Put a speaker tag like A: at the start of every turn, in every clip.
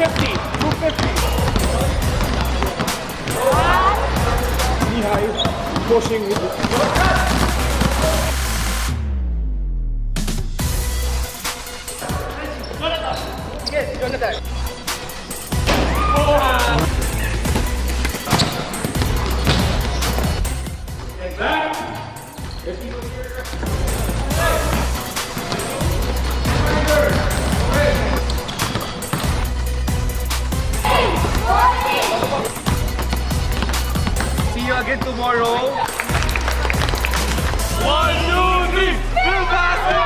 A: 250. 250. Knee high, pushing with it. Yes, Jonathan. See you again tomorrow. 1, 2, 3, Filbasket!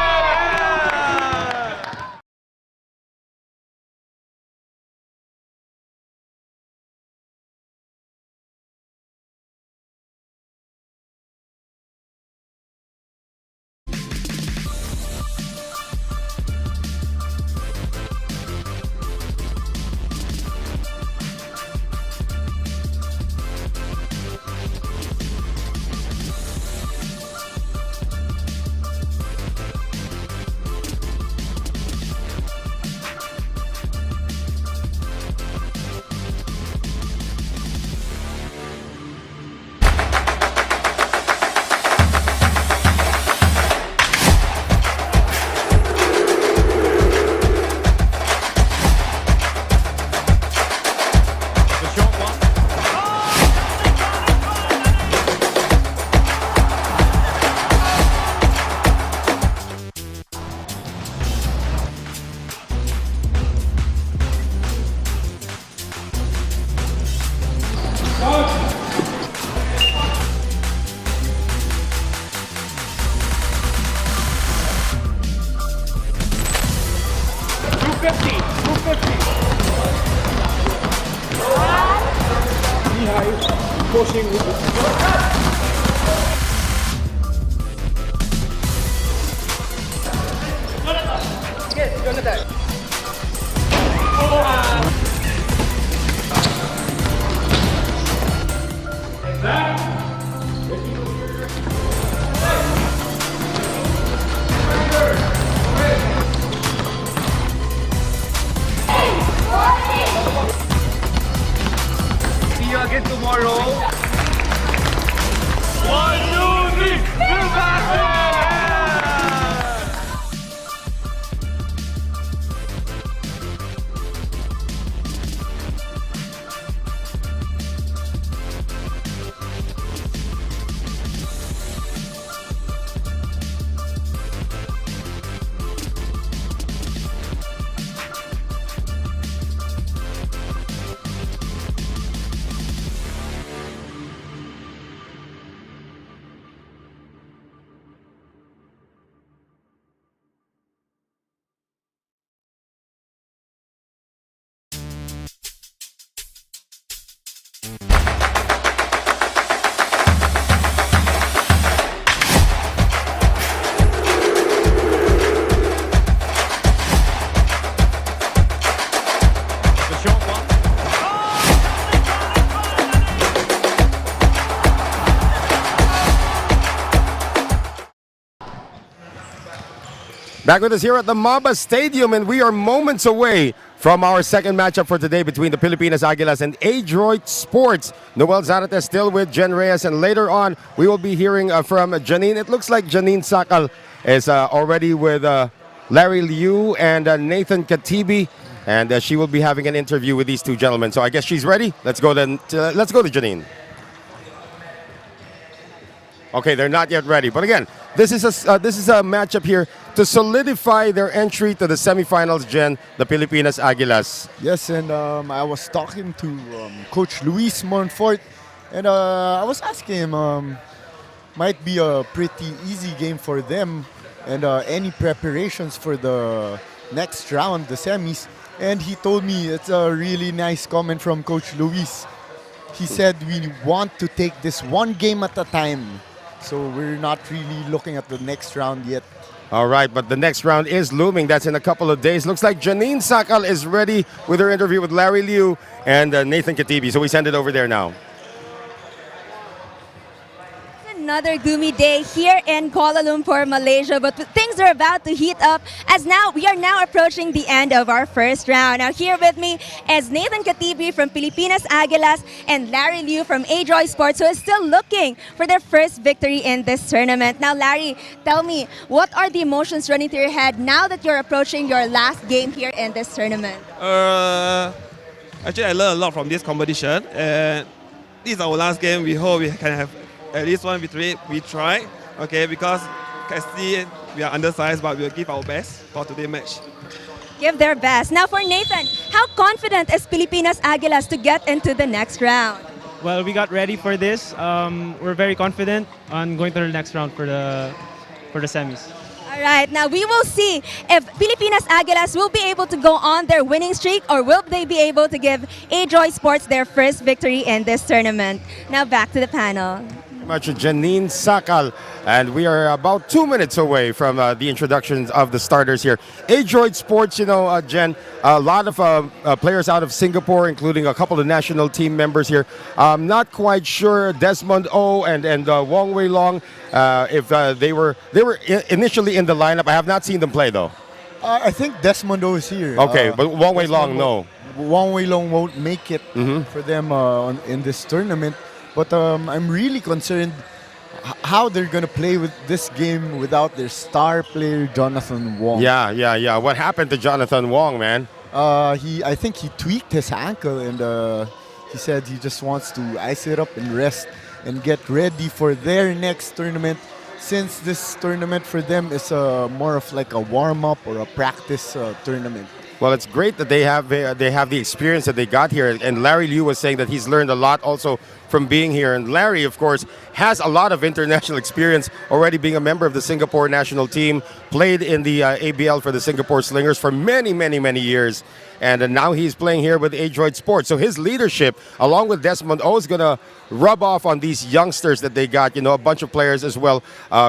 A: Pushing with it. Yes, Jonathan. See you again tomorrow. 1, 2, 3, Filbasket!
B: Back with us here at the MABA Stadium, and we are moments away from our second matchup for today between the Pilipinas Aguilas and Adroit Sports. Noel Zarate still with Jen Reyes, and later on we will be hearing from Janine. It looks like Janine Sakal is already with Larry Liu and Nathan Katibi, and she will be having an interview with these two gentlemen. So I guess she's ready. Let's go then. Let's go to Janine. Okay, they're not yet ready, but again, this is a matchup here to solidify their entry to the semifinals. Jen, the Pilipinas Aguilas.
C: Yes, and I was talking to Coach Luis Monfort, and I was asking him, might be a pretty easy game for them, and any preparations for the next round, the semis. And he told me it's a really nice comment from Coach Luis. He said we want to take this one game at a time. So we're not really looking at the next round yet.
B: All right, but the next round is looming. That's in a couple of days. Looks like Janine Sakal is ready with her interview with Larry Liu and Nathan Katibi. So we send it over there now.
D: another gloomy day here in Kuala Lumpur, Malaysia, but things are about to heat up as we are now approaching the end of our first round. Now here with me is Nathan Katibi from Pilipinas Aguilas and Larry Liu from Adroit Sports, who is still looking for their first victory in this tournament. Now Larry, tell me, what are the emotions running through your head now that you're approaching your last game here in this tournament?
E: Actually, I learned a lot from this competition, and this is our last game. We hope we can have at least one victory. We try, okay, because you can see we are undersized, but we'll give our best for today's match.
D: Give their best. Now for Nathan, how confident is Pilipinas Aguilas to get into the next round?
F: Well, we got ready for this. We're very confident on going to the next round for the semis.
D: All right, now we will see if Pilipinas Aguilas will be able to go on their winning streak, or will they be able to give Adroit Sports their first victory in this tournament. Now back to the panel.
B: Much Janine Sakal, and we are about 2 minutes away from the introductions of the starters here. Adroit Sports, you know, Jen, a lot of players out of Singapore, including a couple of national team members here. Not quite sure Desmond O and Wong Wei Long if they were initially in the lineup. I have not seen them play though.
C: I think Desmond O is here.
B: Okay, but Wong Wei Long, no.
C: Wong Wei Long won't make it for them in this tournament. But I'm really concerned how they're going to play with this game without their star player, Jonathan Wong.
B: Yeah. What happened to Jonathan Wong, man?
C: I think he tweaked his ankle, and he said he just wants to ice it up and rest and get ready for their next tournament, since this tournament for them is more of like a warm-up or a practice tournament.
B: Well, it's great that they have the experience that they got here. And Larry Liu was saying that he's learned a lot also from being here. And Larry, of course, has a lot of international experience, already being a member of the Singapore national team, played in the ABL for the Singapore Slingers for many, many, many years. And now he's playing here with Adroit Sports. So his leadership, along with Desmond O, is going to rub off on these youngsters that they got. You know, a bunch of players as well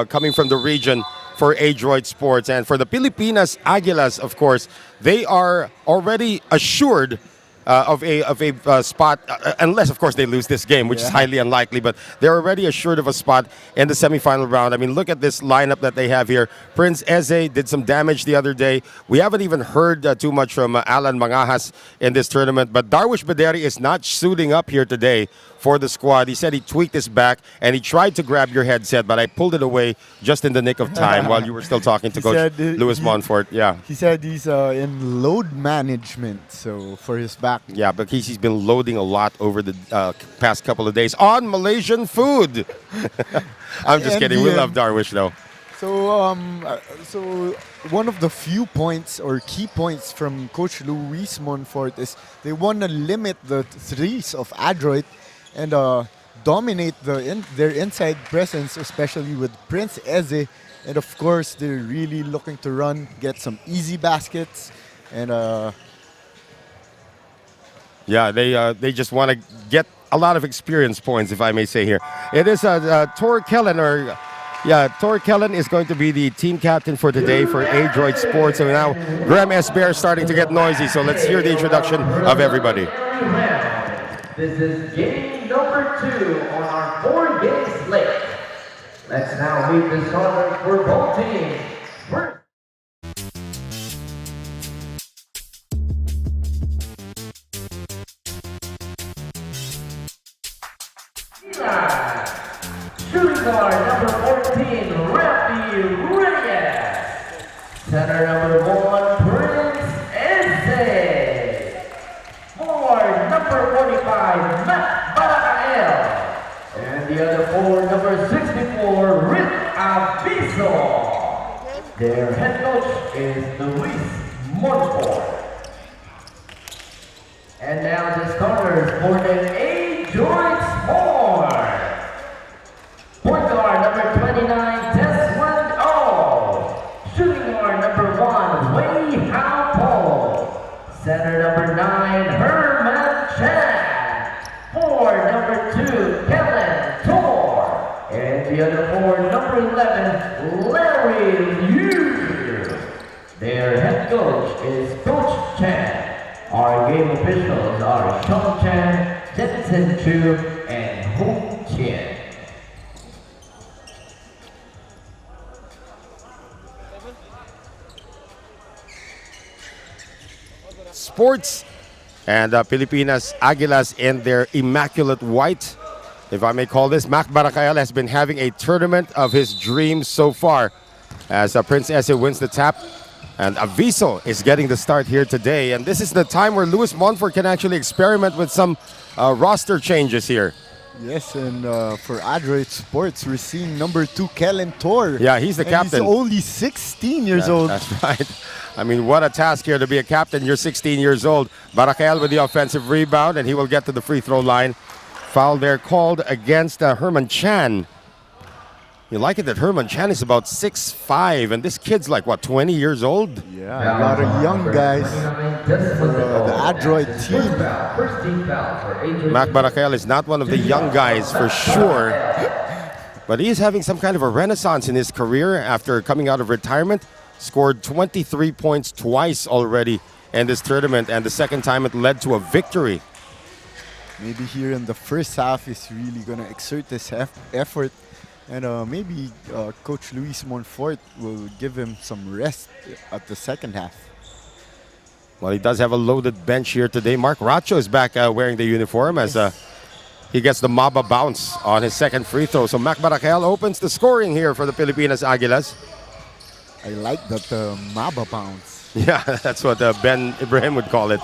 B: coming from the region for Adroit Sports. And for the Pilipinas Aguilas, of course, they are already assured of a spot, unless, of course, they lose this game, which is highly unlikely. But they're already assured of a spot in the semifinal round. I mean, look at this lineup that they have here. Prince Eze did some damage the other day. We haven't even heard too much from Alan Mangahas in this tournament. But Darwish Baderi is not suiting up here today for the squad. He said he tweaked his back and he tried to grab your headset, but I pulled it away just in the nick of time while you were still talking to Coach Louis Montfort. Yeah.
C: He said he's in load management, so for his back.
B: Yeah, but he's been loading a lot over the past couple of days on Malaysian food. I'm just kidding. We love Darwish though.
C: So one of the few points or key points from Coach Louis Montfort is they want to limit the threes of Adroit and dominate their inside presence, especially with Prince Eze. And of course, they're really looking to get some easy baskets. And
B: they just want to get a lot of experience points, if I may say here. It is Tor Kellen, Tor Kellen is going to be the team captain for today for Adroit Sports. And now Graham S. Bear is starting to get noisy, so let's hear the introduction of everybody.
G: This is game number 2 on our 4-game slate. Let's now meet the starters for both teams. First, shooting guard number 14, Rafi Reyes. Center number 1, Prince Eze. Forward number 45, Matt Barakael. And the other forward, number 64, Rick Aviso. Their head coach is Luis Montfort. And now the starters for the Adroit Sports. Point guard number 29, Desmond O. Shooting guard number 1, Wei Hao Po. Center number 9, Herman Chan. Forward number 2, Kellen Tor. And the other forward, number 11, Larry Liu. Their head coach is Coach Chan. Our game officials are Sean Chan, Jensen Chu, and Hong Qian.
B: Sports. And Pilipinas Aguilas in their immaculate white, if I may call this. Mac Barakael has been having a tournament of his dreams so far as Prince Ese wins the tap. And Aviso is getting the start here today. And this is the time where Luis Montfort can actually experiment with some roster changes here.
C: Yes, and for Adroit Sports, we're seeing number 2, Kellen Tor.
B: Yeah, he's the captain.
C: He's only 16 years old.
B: That's right. I mean, what a task here to be a captain. You're 16 years old. Barakael with the offensive rebound, and he will get to the free throw line. Foul there called against Herman Chan. You like it that Herman Chan is about 6'5", and this kid's like, what, 20 years old?
C: Yeah, a lot of young guys for the Adroit team.
B: Mac Barakael is not one of the young guys for sure, but he is having some kind of a renaissance in his career after coming out of retirement. Scored 23 points twice already in this tournament, and the second time it led to a victory.
C: Maybe here in the first half he's really going to exert his effort, and maybe Coach Luis Montfort will give him some rest at the second half.
B: Well, he does have a loaded bench here today. Mark Racho is back wearing the uniform as he gets the MABA bounce on his second free throw. So Mac Barakael opens the scoring here for the Pilipinas Aguilas.
C: I like that MABA bounce.
B: Yeah, that's what Ben Ibrahim would call it.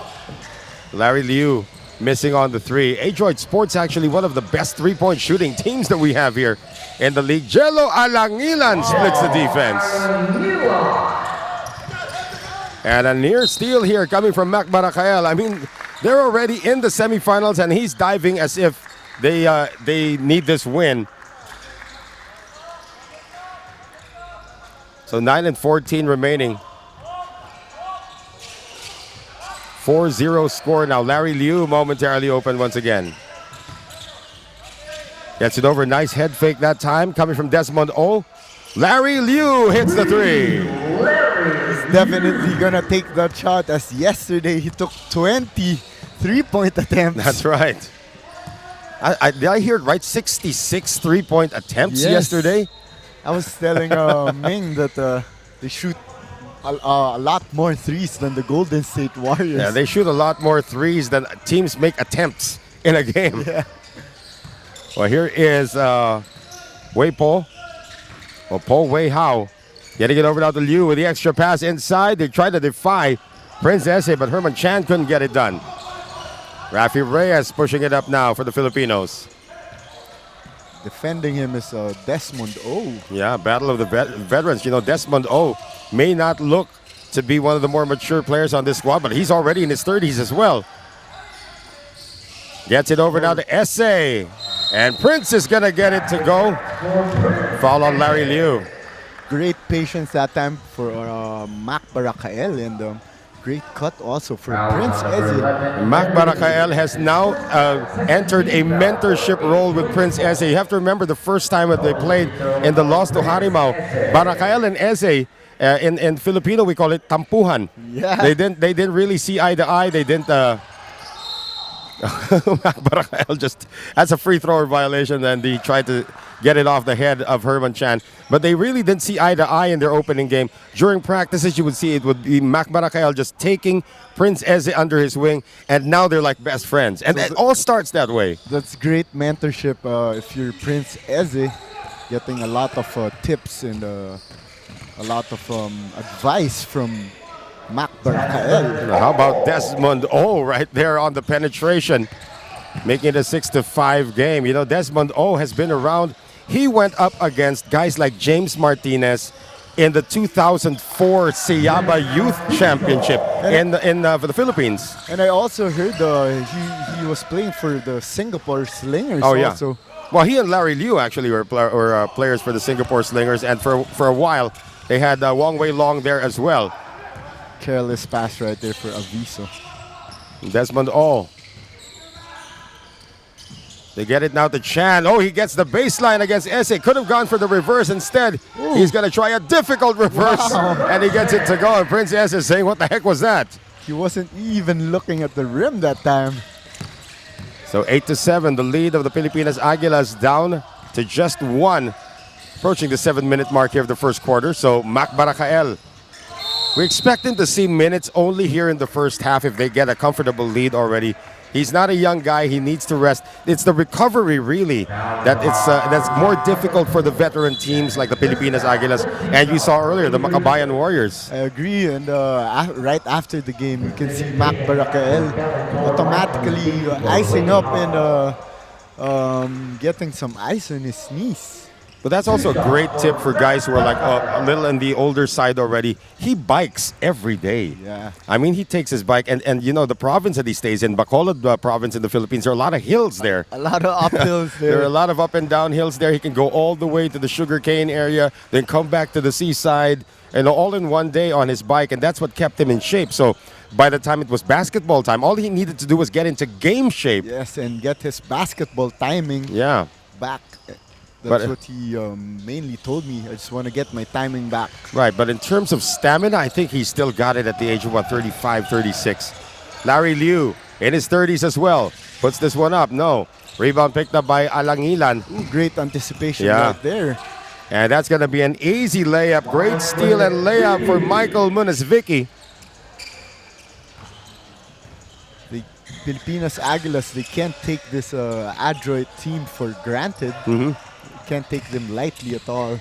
B: Larry Liu missing on the three. Adroit Sports actually one of the best three-point shooting teams that we have here in the league. Jello Alangilan splits the defense. And a near steal here coming from Mac Barakael. I mean, they're already in the semifinals and he's diving as if they need this win. So 9 and 14 remaining. 4-0 score now. Larry Liu momentarily open once again. Gets it over. Nice head fake that time. Coming from Desmond O. Larry Liu hits the three.
C: He's definitely going to take that shot, as yesterday he took 20 three-point attempts.
B: That's right. Did I hear it right? 66 three-point attempts yesterday?
C: I was telling Ming that they shoot a lot more threes than the Golden State Warriors.
B: Yeah, they shoot a lot more threes than teams make attempts in a game.
C: Yeah.
B: Well, here is Wei Po. Well, Po Wei Hao getting it over now to Liu with the extra pass inside. They tried to defy Prince Ese, but Herman Chan couldn't get it done. Rafi Reyes pushing it up now for the Filipinos.
C: Defending him is Desmond O.
B: Yeah, battle of the veterans. You know, Desmond O may not look to be one of the more mature players on this squad, but he's already in his 30s as well. Gets it over now to Ese. And Prince is going to get it to go. Foul on Larry Liu.
C: Great patience that time for Mac Barakael, and great cut also for Prince Eze.
B: Mac Barakael has now entered a mentorship role with Prince Eze. You have to remember the first time that they played in the loss to Harimau. Barakael and Eze, in Filipino we call it tampuhan.
C: Yeah.
B: They didn't really see eye to eye. They didn't. Mac Barakael just, that's a free thrower violation, and he tried to get it off the head of Herman Chan. But they really didn't see eye to eye in their opening game. During practices, you would see it would be Mac Barakael just taking Prince Eze under his wing, and now they're like best friends. And it all starts that way.
C: That's great mentorship if you're Prince Eze, getting a lot of tips and a lot of advice from Mac Barakael.
B: How about Desmond O right there on the penetration, making it a 6-5 game. You know, Desmond O has been around. He went up against guys like James Martinez in the 2004 Siaba Youth Championship for the Philippines.
C: And I also heard he was playing for the Singapore Slingers.
B: Oh, yeah.
C: Also.
B: Well, he and Larry Liu actually were players for the Singapore Slingers, and for a while they had Wong Wei Long there as well.
C: Careless pass right there for Aviso.
B: Desmond O. They get it now to Chan. Oh, he gets the baseline against Ese. Could have gone for the reverse. Instead, he's going to try a difficult reverse.
C: Wow.
B: And he gets it to go. And Prince Ese is saying, what the heck was that?
C: He wasn't even looking at the rim that time.
B: So 8-7, the lead of the Pilipinas Aguilas down to just one. Approaching the 7-minute mark here of the first quarter. So Mac Barakael We expect him to see minutes only here in the first half if they get a comfortable lead already. He's not a young guy. He needs to rest. It's the recovery, really, that's more difficult for the veteran teams like the Pilipinas Aguilas and you saw earlier the Makabayan Warriors.
C: I agree, and right after the game, you can see Mac Barakael automatically icing up and getting some ice on his knees.
B: But that's also a great tip for guys who are like a little on the older side already. He bikes every day.
C: Yeah.
B: I mean, he takes his bike, and you know, the province that he stays in, Bacolod province in the Philippines, there are a lot of hills there.
C: A lot of uphills there.
B: There are a lot of up and down hills there. He can go all the way to the sugarcane area, then come back to the seaside, and all in one day on his bike, and that's what kept him in shape. So by the time it was basketball time, all he needed to do was get into game shape.
C: Yes, and get his basketball timing back. That's what he mainly told me. I just want to get my timing back.
B: Right, but in terms of stamina, I think he's still got it at the age of 35, 36. Larry Liu, in his 30s as well, puts this one up. No. Rebound picked up by Alangilan.
C: Ooh, great anticipation right there.
B: And that's going to be an easy layup. Great steal and layup for Michael Munisvicki.
C: The Pilipinas Aguilas, they can't take this Adroit team for granted. Can't take them lightly at all.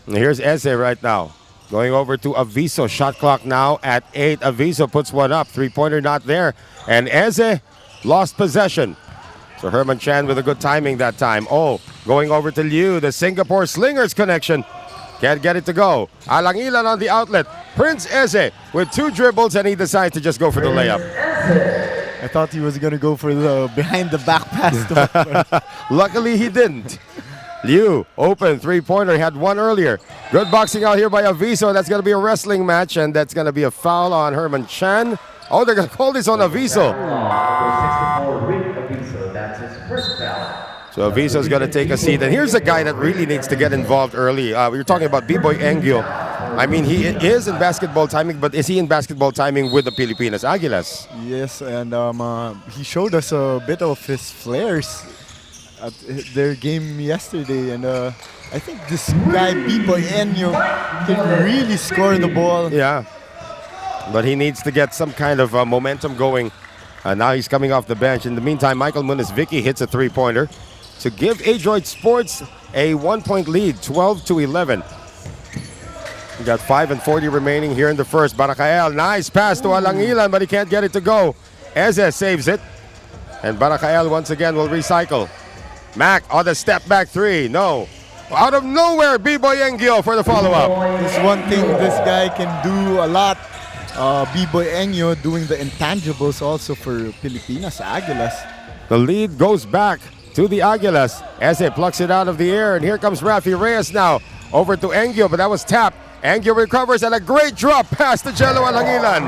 B: And here's Eze right now. Going over to Aviso. Shot clock now at 8. Aviso puts one up. Three-pointer not there. And Eze lost possession. So Herman Chan with a good timing that time. Oh, going over to Liu. The Singapore Slingers connection. Can't get it to go. Alangilan on the outlet. Prince Eze with 2 dribbles, and he decides to just go for the layup.
C: I thought he was going to go for the behind-the-back pass.
B: Luckily, he didn't. Liu, open three-pointer. He had one earlier. Good boxing out here by Aviso. That's going to be a wrestling match, and that's going to be a foul on Herman Chan. Oh, they're going to call this on Aviso.
G: That's his first foul.
B: So Aviso's going to take a seat. And here's a guy that really needs to get involved early. We were talking about B-Boy Engyo. I mean, he is in basketball timing, but is he in basketball timing with the Pilipinas Aguilas?
C: Yes, and he showed us a bit of his flares at their game yesterday. And I think this guy, B-Boy Enyo, can really score the ball.
B: Yeah, but he needs to get some kind of momentum going. Now he's coming off the bench. In the meantime, Michael Munisvicki hits a three-pointer to give Adroit Sports a 1-point lead, 12-11. We got 5:40 remaining here in the first. Barakael, nice pass to Alangilan, but he can't get it to go. Eze saves it. And Barakael once again will recycle. Mac on the step back three. No. Out of nowhere, B-Boy Engyo for the follow-up.
C: This one thing this guy can do a lot. B-Boy Enyo doing the intangibles also for Pilipinas Aguilas.
B: The lead goes back to the Aguilas. Eze plucks it out of the air, and here comes Rafi Reyes now. Over to Engyo, but that was tapped. Engyo recovers, and a great drop pass to Jello Alangilan.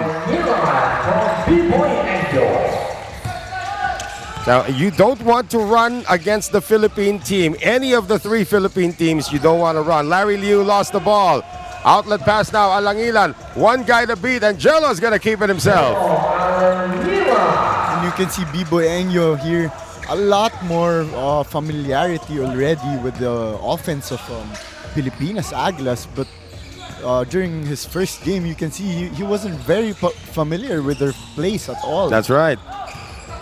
B: Now, you don't want to run against the Philippine team. Any of the 3 Philippine teams, you don't want to run. Larry Liu lost the ball. Outlet pass now, Alangilan. One guy to beat, and Jello's going to keep it himself.
C: And you can see B-Boy Enyo here. A lot more familiarity already with the offense of Pilipinas Aguilas, but during his first game, you can see he wasn't very familiar with their plays at all.
B: That's right.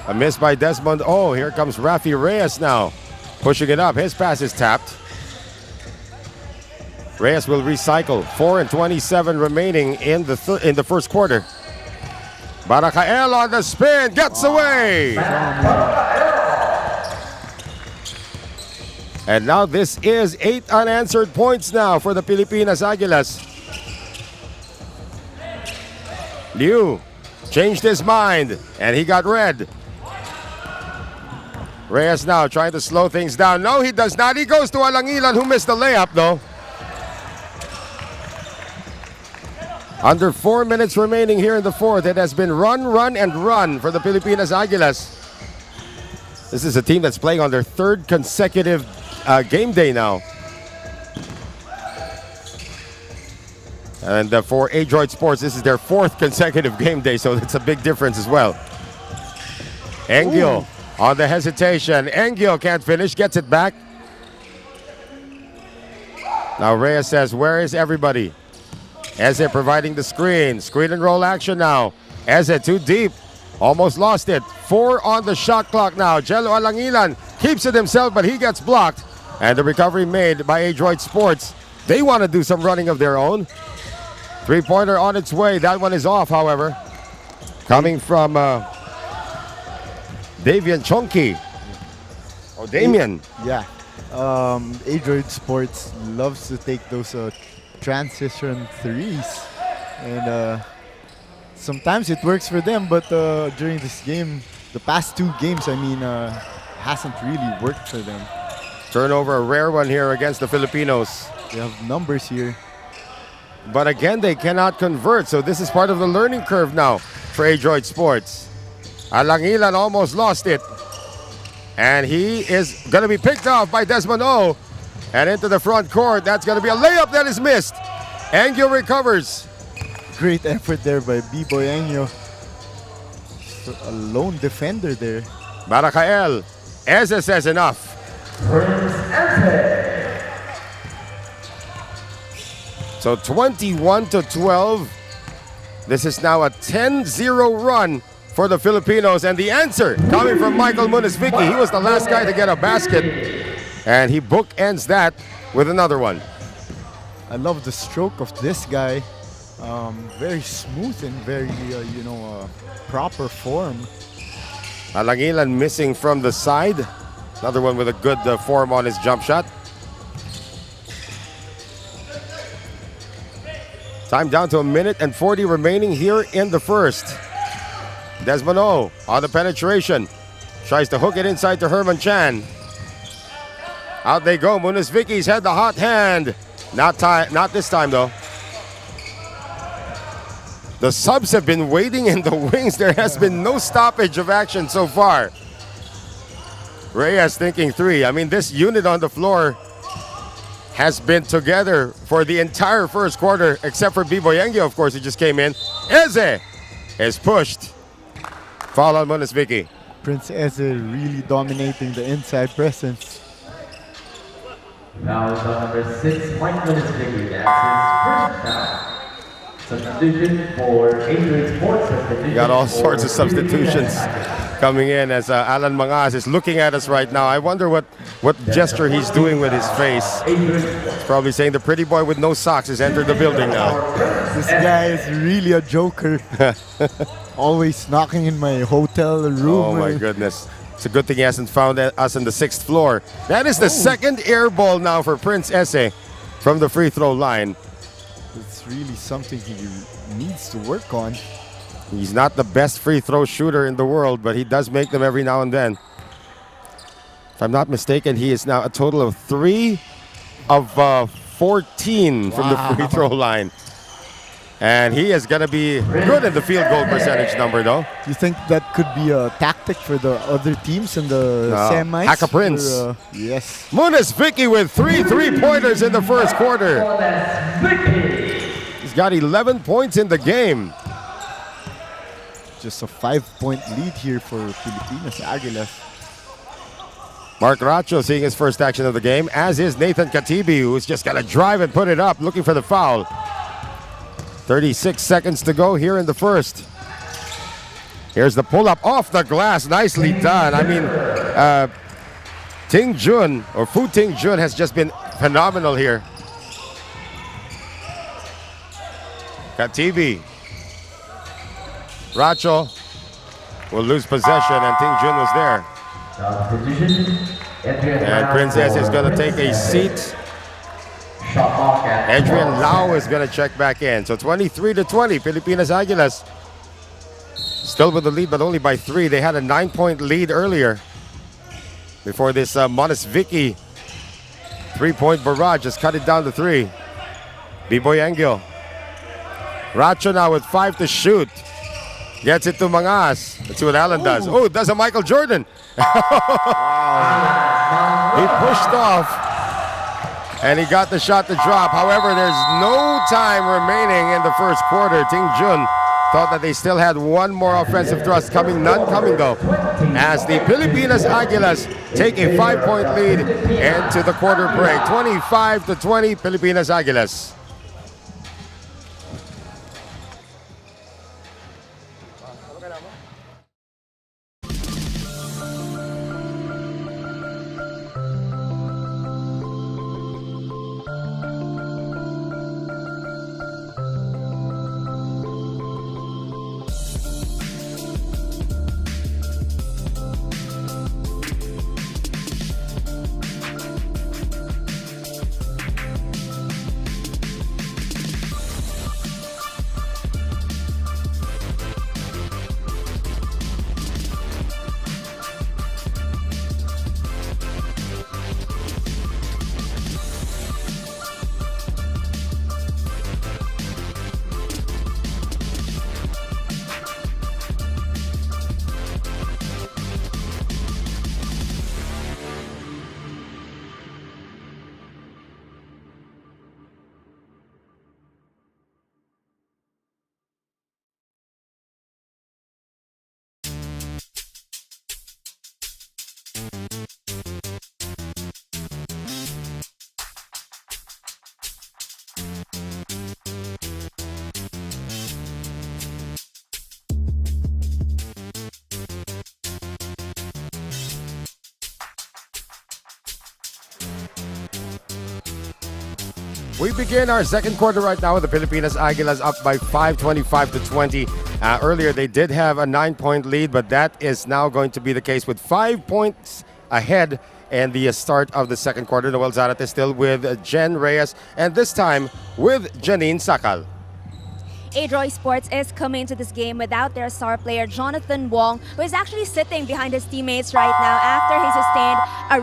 B: A miss by Desmond. Oh, here comes Rafi Reyes now. Pushing it up. His pass is tapped. Reyes will recycle. 4:27 remaining in the first quarter. Barakael on the spin. Gets away. And now this is 8 unanswered points now for the Pilipinas Aguilas. Liu changed his mind, and he got red. Reyes now trying to slow things down. No, he does not. He goes to Alangilan, who missed the layup, though. Under 4 minutes remaining here in the fourth. It has been run, and run for the Pilipinas Aguilas. This is a team that's playing on their 3rd consecutive game day now. And for Adroit Sports, this is their 4th consecutive game day, so it's a big difference as well. Engyo on the hesitation. Engyo can't finish, gets it back. Now Reyes says, where is everybody? Eze providing the screen. Screen and roll action now. Eze too deep. Almost lost it. 4 on the shot clock now. Jello Alangilan keeps it himself, but he gets blocked. And the recovery made by Adroit Sports. They want to do some running of their own. Three-pointer on its way. That one is off, however. Coming from Davian Chonky. Oh, Damien.
C: Yeah. Adroit Sports loves to take those transition threes. And sometimes it works for them, but during this game, the past 2 games, I mean, hasn't really worked for them.
B: Turnover, a rare one here against the Filipinos.
C: They have numbers here.
B: But again, they cannot convert, so this is part of the learning curve now for Adroit Sports. Alangilan almost lost it. And he is going to be picked off by Desmond O. And into the front court, that's going to be a layup that is missed. Angyo recovers.
C: Great effort there by B-Boy Angyo. A lone defender there.
B: Barakael. Eze says enough.
G: Prince Eze.
B: So 21-12. This is now a 10-0 run for the Filipinos. And the answer coming from Michael Munisvicki. He was the last guy to get a basket. And he bookends that with another one.
C: I love the stroke of this guy. Very smooth and very, proper form.
B: Alangilan missing from the side. Another one with a good form on his jump shot. Time down to 1:40 remaining here in the first. Desmond O on the penetration. Tries to hook it inside to Herman Chan. Out they go. Munisvicki's had the hot hand. Not this time though. The subs have been waiting in the wings. There has been no stoppage of action so far. Reyes thinking 3. I mean, this unit on the floor has been together for the entire first quarter, except for B-Boy Engyo, of course, he just came in. Eze is pushed. Foul on Munisvicki.
C: Prince Eze really dominating the inside presence.
G: Now is on number 6, Mike Munisvicki. That's his first foul. Substitution for Adroit Sports.
B: You got all sorts of substitutions coming in as Alan Mangas is looking at us right now. I wonder what gesture he's doing with his face. He's probably saying the pretty boy with no socks has entered the building now.
C: This guy is really a joker. Always knocking in my hotel room.
B: Oh my goodness. It's a good thing he hasn't found us on the 6th floor. That is the second air ball now for Prince Eze from the free throw line.
C: It's really something he needs to work on.
B: He's not the best free throw shooter in the world, but he does make them every now and then. If I'm not mistaken, he is now a total of 3 of 14 from the free throw line. And he is going to be good in the field goal percentage number, though.
C: Do you think that could be a tactic for the other teams in the semis?
B: Haka Prince.
C: Yes.
B: Munisvicki with 3 3-pointers in the first quarter. He's got 11 points in the game.
C: Just a 5-point lead here for Pilipinas Aguilas.
B: Mark Racho seeing his first action of the game, as is Nathan Katibi, who's just got to drive and put it up, looking for the foul. 36 seconds to go here in the first. Here's the pull-up off the glass. Nicely done. I mean, Ting Jun, or Fu Ting Jun, has just been phenomenal here. Katibi. Racho will lose possession, and Ting Jun was there. And Prince Eze is going to take a seat. Adrian Lau is going to check back in. So 23-20, Pilipinas Aguilas still with the lead, but only by 3. They had a 9-point lead earlier before this Munisvicki 3-point barrage just cut it down to 3. B-Boy Engyo. Racho now with 5 to shoot. Gets it to Mangas. Let's see what Allen does. Oh, does a Michael Jordan. He pushed off. And he got the shot to drop. However, there's no time remaining in the first quarter. Ting Jun thought that they still had one more offensive thrust coming. None coming though. As the Pilipinas Aguilas take a 5-point lead into the quarter break. 25-20, Pilipinas Aguilas. We begin our second quarter right now with the Pilipinas Aguilas up by 5, 25-20. Earlier, they did have a 9-point lead, but that is now going to be the case with 5 points ahead. And the start of the second quarter, Noel Zarate still with Jen Reyes, and this time with Janine Sakal.
D: Adroit Sports is coming to this game without their star player Jonathan Wong, who is actually sitting behind his teammates right now after he sustained a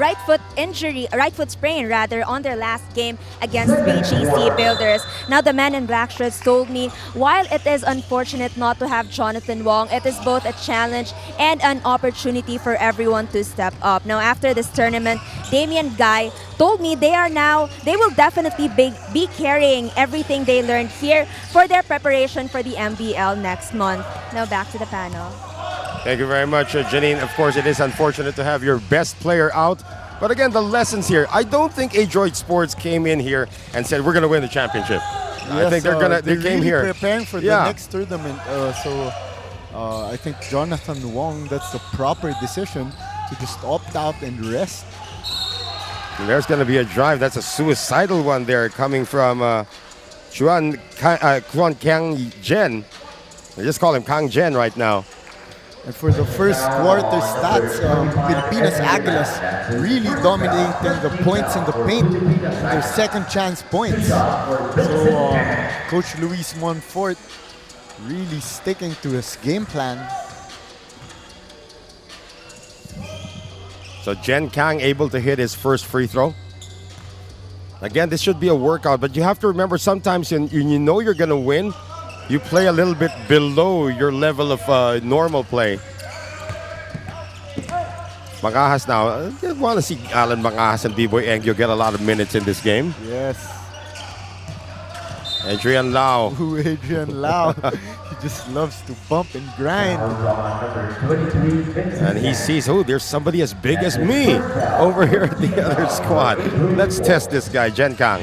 D: right foot sprain rather, on their last game against BGC Builders. Now the men in black shirts told me, while it is unfortunate not to have Jonathan Wong, it is both a challenge and an opportunity for everyone to step up. Now after this tournament, Damian Guy told me they will definitely be carrying everything they learned here for their preparation for the MBL next month. Now back to the panel.
B: Thank you very much, Janine. Of course, it is unfortunate to have your best player out. But again, the lessons here, I don't think Adroit Sports came in here and said, we're going to win the championship.
C: Yes,
B: I think they came
C: really
B: here
C: preparing for the next tournament. I think Jonathan Wong, that's the proper decision to just opt out and rest.
B: And there's going to be a drive. That's a suicidal one there coming from Kuan Kang Jen. I just call him Kang Jen right now.
C: And for the first quarter stats, Pilipinas Aguilas really dominating the points in the paint, their second chance points. So Coach Luis Monfort really sticking to his game plan.
B: So Jen Kang able to hit his first free throw. Again, this should be a workout, but you have to remember sometimes you know you're going to win, you play a little bit below your level of normal play. Mangahas now. I want to see Alan Mangahas and B-Boy Engyo get a lot of minutes in this game.
C: Yes.
B: Adrian Lau.
C: Ooh, Adrian Lau. He just loves to bump and grind.
B: And he sees, oh, there's somebody as big as me over here at the other squad. Let's test this guy, Jen Kang.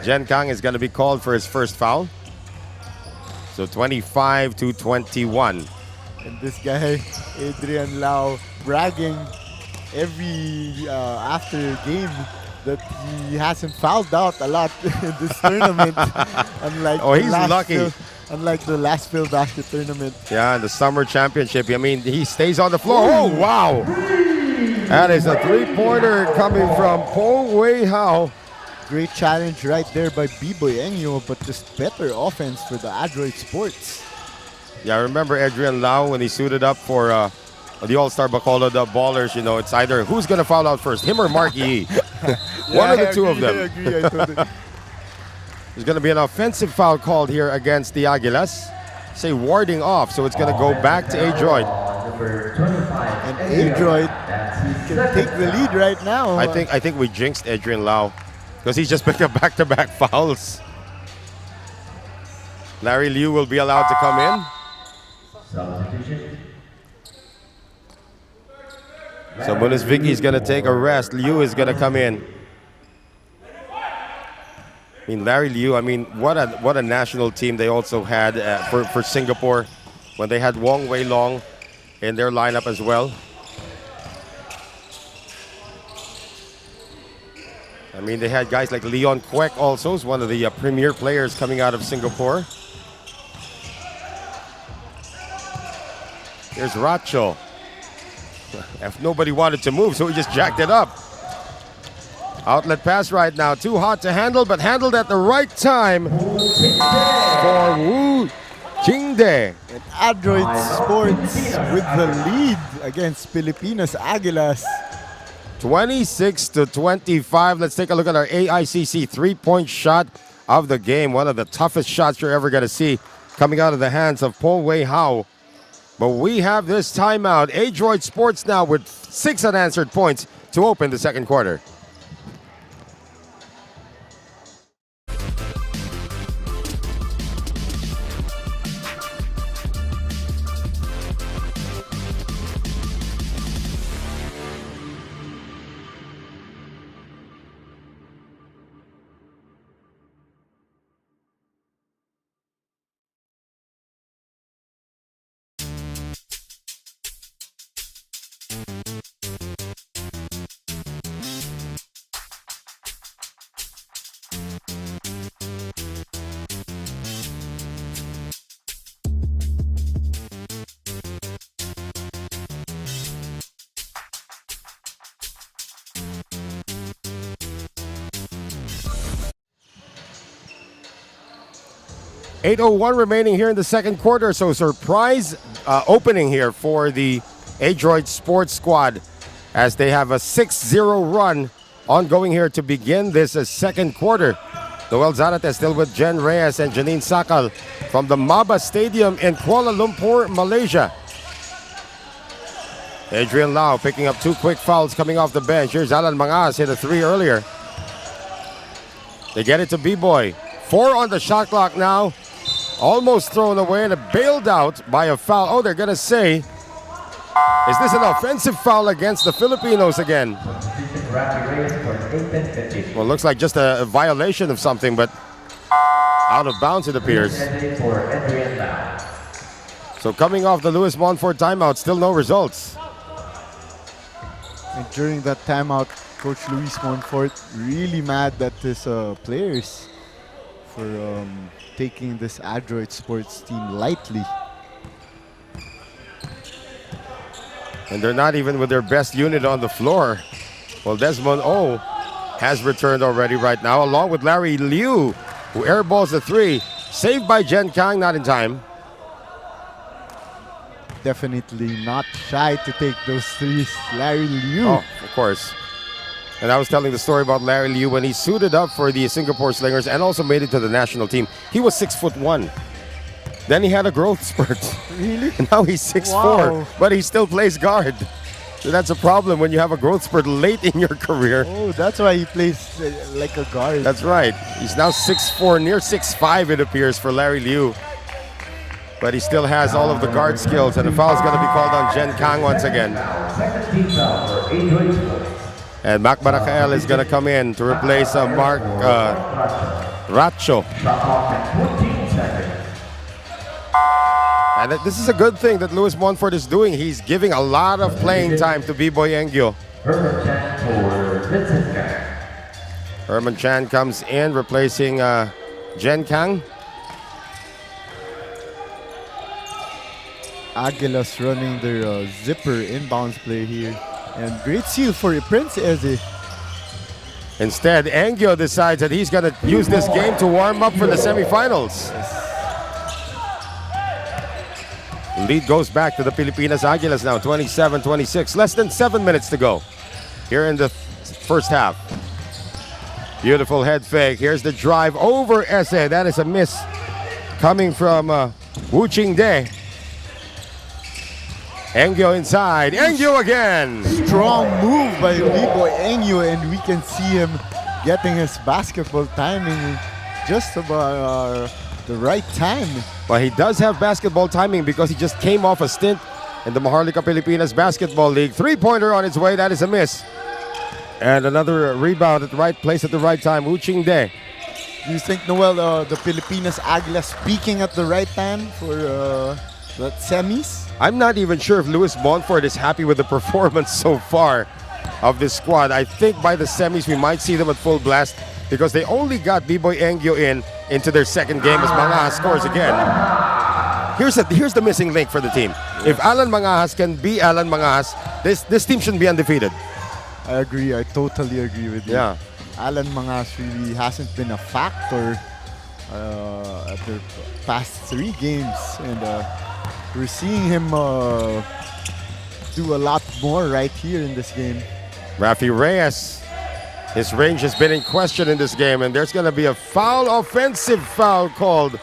B: Jen Kang is going to be called for his first foul. So 25-21.
C: And this guy, Adrian Lau, bragging every after game that he hasn't fouled out a lot in this tournament. Unlike
B: he's lucky.
C: Unlike the last Filbasket tournament.
B: Yeah, in the summer championship. I mean, he stays on the floor. Oh, wow. That is a three-pointer coming from Po Wei Hao.
C: Great challenge right there by B-Boy Engyo, but just better offense for the Adroit Sports.
B: Yeah, I remember Adrian Lau when he suited up for the All-Star Bacolod Ballers. You know, it's either who's going to foul out first, him or Mark Yee. One of the two of them.
C: I agree.
B: There's going to be an offensive foul called here against the Aguilas. Say warding off, so it's going to go back to Adroit.
C: And Adroit can take the lead right now.
B: I think we jinxed Adrian Lau because he's just picked up back-to-back fouls. Larry Liu will be allowed to come in. So Munis Vicky is going to take a rest. Liu is going to come in. I mean, Larry Liu, I mean, what a national team they also had for Singapore when they had Wong Wei Long in their lineup as well. I mean, they had guys like Leon Kwek also, who's one of the premier players coming out of Singapore. Here's Racho. If nobody wanted to move, so he just jacked it up. Outlet pass right now, too hot to handle, but handled at the right time for Wu Jingde.
C: And Adroit Sports with the lead against Pilipinas Aguilas.
B: 26-25. Let's take a look at our AICC three-point shot of the game. One of the toughest shots you're ever going to see coming out of the hands of Po Wei Hao. But we have this timeout. Adroit Sports now with 6 unanswered points to open the second quarter. .801 remaining here in the second quarter, so surprise opening here for the Adroit Sports squad as they have a 6-0 run ongoing here to begin this second quarter. Noel Zarate still with Jen Reyes and Janine Sakal from the MABA Stadium in Kuala Lumpur, Malaysia. Adrian Lau picking up 2 quick fouls coming off the bench. Here's Alan Mangas, hit a 3 earlier. They get it to B-Boy. 4 on the shot clock now. Almost thrown away and bailed out by a foul. Oh, they're going to say, is this an offensive foul against the Filipinos again? Well, it looks like just a violation of something, but out of bounds it appears. So coming off the Louis Montfort timeout, still no results.
C: And during that timeout, Coach Luis Montfort really mad at his players for taking this Adroit Sports team lightly.
B: And they're not even with their best unit on the floor. Well, Desmond O has returned already right now, along with Larry Liu, who airballs the 3. Saved by Jen Kang, not in time.
C: Definitely not shy to take those 3s, Larry Liu.
B: Oh, of course. And I was telling the story about Larry Liu when he suited up for the Singapore Slingers and also made it to the national team. He was 6'1". Then he had a growth spurt.
C: Really?
B: And now he's 6'4",
C: Wow.
B: but he still plays guard. So that's a problem when you have a growth spurt late in your career.
C: Oh, that's why he plays like a guard.
B: That's right. He's now 6'4", near 6'5", it appears, for Larry Liu. But he still has all of the guard skills, and the foul is going to be called on Jen Kang once again. And Mac Barakael is going to come in to replace Mark Racho. And this is a good thing that Louis Montfort is doing. He's giving a lot of playing time to B-Boy Engyo. Herman Chan comes in, replacing Jen Kang.
C: Aguilas running their zipper inbounds play here. And great seal for Prince Eze.
B: Instead, Engyo decides that he's going to use this game to warm up for the semifinals. Lead goes back to the Pilipinas Aguilas now, 27-26. Less than 7 minutes to go here in the first half. Beautiful head fake. Here's the drive over Eze. That is a miss coming from Wu Qingde. Engyo inside. Engyo again.
C: Strong move by B-Boy Engyo, and we can see him getting his basketball timing just about the right time.
B: Well, he does have basketball timing because he just came off a stint in the Maharlika Pilipinas Basketball League. 3-pointer on its way. That is a miss. And another rebound at the right place at the right time. Wu Qingde
C: You think, Noel, the Pilipinas Aguilas peaking at the right time for the semis?
B: I'm not even sure if Luis Montfort is happy with the performance so far of this squad. I think by the semis we might see them at full blast because they only got B-Boy Engyo into their second game as Mangajas scores again. Here's the missing link for the team. If Alan Mangajas can be Alan Mangajas, this team shouldn't be undefeated.
C: I agree. I totally agree with you.
B: Yeah.
C: Alan Mangajas really hasn't been a factor at the past 3 games, and we're seeing him do a lot more right here in this game.
B: Rafi Reyes, his range has been in question in this game, and there's going to be a offensive foul called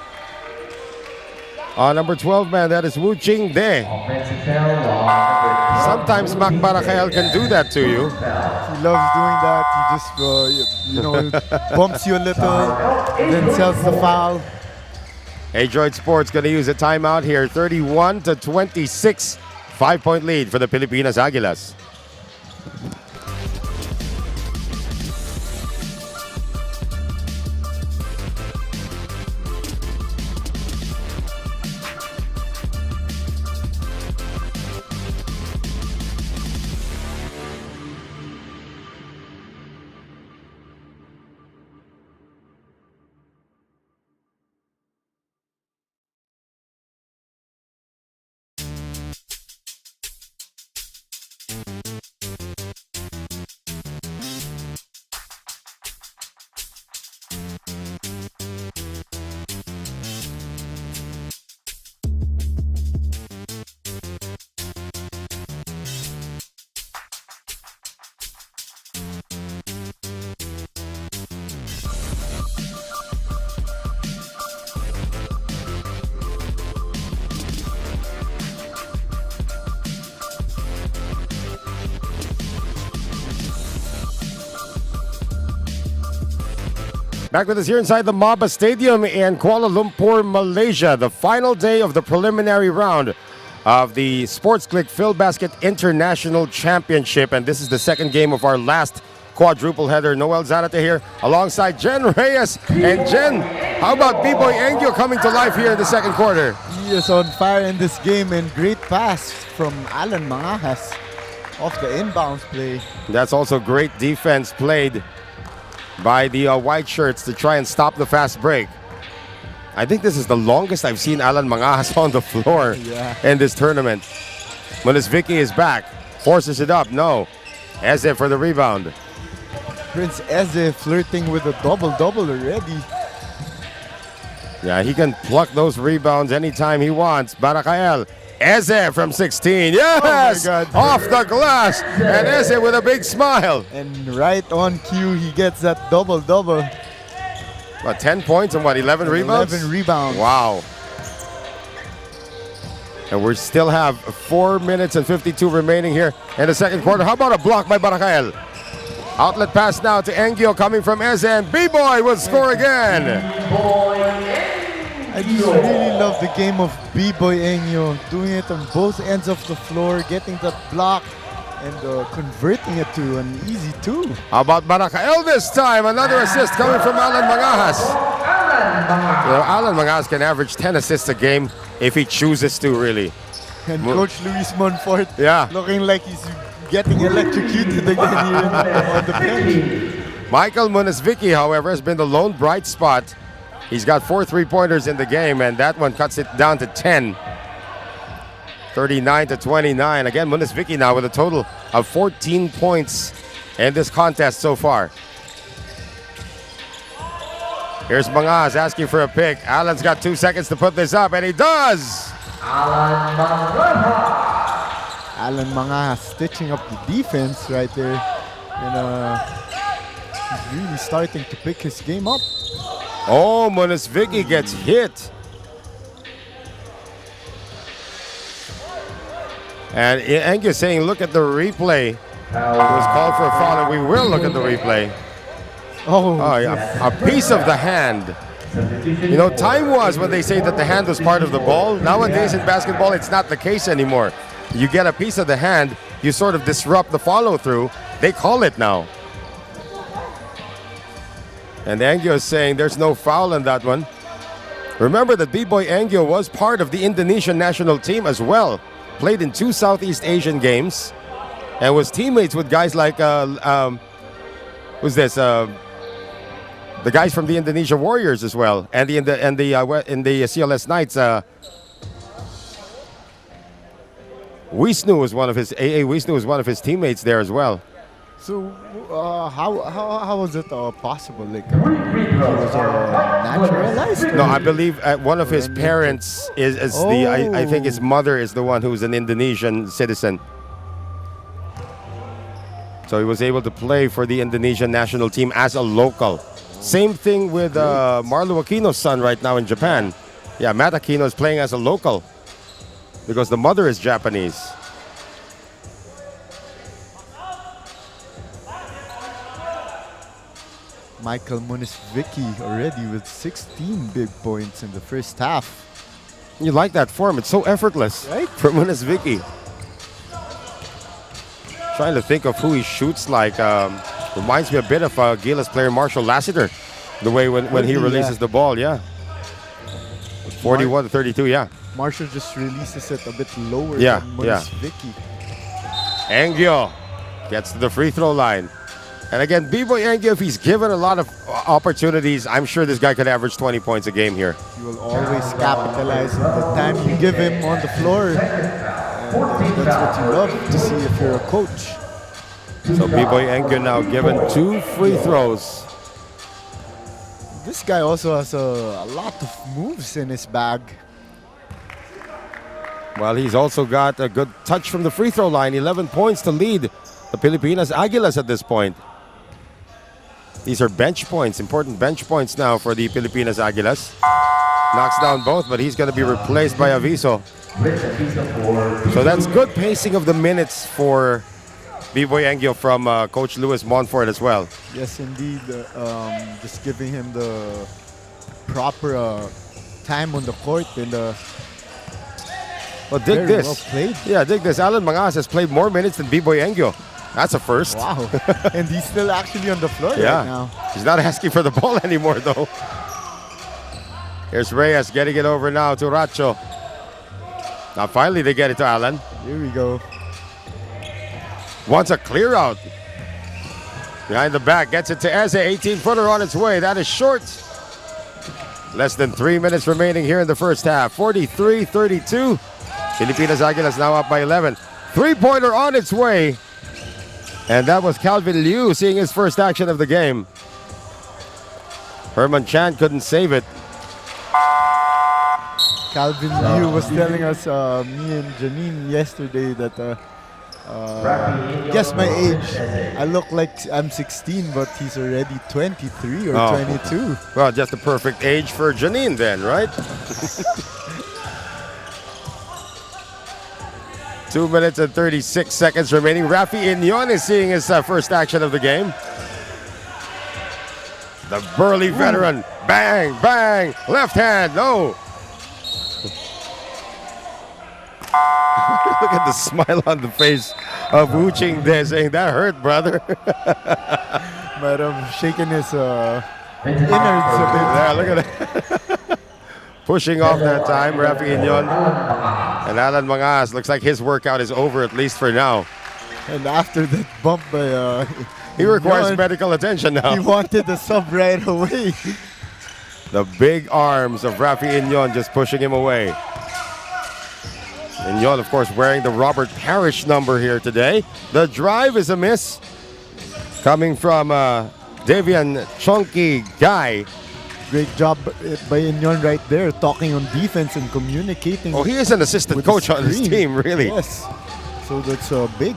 B: on number 12 man. That is Wu Ching De.
G: Offensive foul on
B: Sometimes Mac Barakael can do that to you.
C: He loves doing that. He just, bumps you a little, then sells the foul.
B: Adroit Sports going to use a timeout here. 31-26. 5-point lead for the Pilipinas Aguilas. Back with us here inside the MABA Stadium in Kuala Lumpur, Malaysia. The final day of the preliminary round of the Sports Click Filbasket International Championship. And this is the second game of our last quadruple header. Noel Zarate here alongside Jen Reyes. And Jen, how about B-Boy Engyo coming to life here in the second quarter?
C: He is on fire in this game, and great pass from Alan Mangajas off the inbounds play.
B: That's also great defense played by the white shirts to try and stop the fast break. I think this is the longest I've seen Alan Mangajas on the floor in this tournament. Munisviki is back, forces it up, no. Eze for the rebound.
C: Prince Eze flirting with a double-double already.
B: Yeah, he can pluck those rebounds anytime he wants. Barakael, Eze from 16, yes!
C: Oh my God.
B: Off the glass, and Eze with a big smile.
C: And right on cue, he gets that double-double.
B: What, 10 points and what, 11 rebounds?
C: 11 rebounds.
B: Wow. And we still have 4 minutes and 52 remaining here in the second quarter. How about a block by Barakael? Outlet pass now to Engyo coming from Eze, and B-Boy will score again.
C: I just really love the game of B-Boy Engyo, doing it on both ends of the floor, getting that block and converting it to an easy 2.
B: How about Barakael this time? Another assist coming from Alan Mangajas. Alan Mangajas can average 10 assists a game if he chooses to, really.
C: And Coach Luis Montfort
B: Yeah.
C: looking like he's getting electrocuted again here on the bench.
B: Michael Munisviki, however, has been the lone bright spot. He's got 4 3-pointers in the game, and that one cuts it down to 10. 39-29. Again, Munisviki now with a total of 14 points in this contest so far. Here's Mangajas asking for a pick. Alan's got 2 seconds to put this up, and he does!
C: Alan Mangajas stitching up the defense right there. And he's really starting to pick his game up.
B: Oh, Munisviki gets hit. And Engyo saying, look at the replay. It was called for a foul, and we will look at the replay.
C: Oh,
B: yeah, a piece of the hand. You know, time was when they say that the hand was part of the ball. Nowadays in basketball, it's not the case anymore. You get a piece of the hand, you sort of disrupt the follow-through. They call it now. And Angio is saying there's no foul on that one. Remember that B-Boy Angio was part of the Indonesian national team as well. Played in 2 Southeast Asian games. And was teammates with guys like, who's this? The guys from the Indonesia Warriors as well. And in the CLS Knights, Wisnu was one of his, AA Wisnu was one of his teammates there as well.
C: So how was it possible? Like he was naturalized?
B: No, I believe one of his parents is I think his mother is the one who's an Indonesian citizen. So he was able to play for the Indonesian national team as a local. Same thing with Marlo Aquino's son right now in Japan. Yeah, Matt Aquino is playing as a local because the mother is Japanese.
C: Michael Munisvicki already with 16 big points in the first half.
B: You like that form? It's so effortless,
C: right?
B: For Munisvicki. Trying to think of who he shoots like. Reminds me a bit of Gilas player Marshall Lassiter. The way when he releases the ball, yeah. 41 to 32, yeah.
C: Marshall just releases it a bit lower
B: than
C: Munisvicki.
B: Angio gets to the free throw line. And again, B-Boy Angio, if he's given a lot of opportunities, I'm sure this guy could average 20 points a game here.
C: He will always capitalize on the time you give him on the floor. And that's what you love to see if you're a coach.
B: So B-Boy Angio now given 2 free throws.
C: This guy also has a lot of moves in his bag.
B: Well, he's also got a good touch from the free throw line. 11 points to lead the Pilipinas Aguilas at this point. These are bench points, important bench points now for the Pilipinas Aguilas. Knocks down both, but he's going to be replaced by Aviso. So that's good pacing of the minutes for B-Boy Angio from Coach Louis Montfort as well.
C: Yes, indeed. Just giving him the proper time on the court and
B: well, dig this.
C: Well played.
B: Yeah, dig this. Alan Mangas has played more minutes than B-Boy Angio. That's a first.
C: Wow. And he's still actually on the floor right now.
B: He's not asking for the ball anymore, though. Here's Reyes getting it over now to Racho. Now finally they get it to Alan.
C: Here we go.
B: Wants a clear out. Behind the back, gets it to Eze. 18-footer on its way. That is short. Less than 3 minutes remaining here in the first half. 43-32. Pilipinas Aguilas now up by 11. 3-pointer on its way. And that was Calvin Liu seeing his first action of the game. Herman Chan couldn't save it.
C: Calvin Liu was telling us, me and Janine yesterday that, guess my age. I look like I'm 16, but he's already 23 or 22.
B: Well, just the perfect age for Janine then, right? 2 minutes and 36 seconds remaining. Rafi Inyon is seeing his first action of the game. The burly veteran. Bang, bang. Left hand, no. Look at the smile on the face of Wu Ching there saying, that hurt, brother.
C: Might have shaken his innards a bit.
B: Yeah, look at that. Pushing off that time, Rafi Inyon. And Alan Mangas, looks like his workout is over, at least for now.
C: And after that bump by
B: he requires medical attention now.
C: He wanted the sub right away.
B: The big arms of Rafi Inyon just pushing him away. Inyon, of course, wearing the Robert Parrish number here today. The drive is a miss. Coming from Davian Chonky Guy.
C: Great job by Inyon right there, talking on defense and communicating.
B: Oh, he is an assistant coach on this team, really.
C: Yes. So that's big.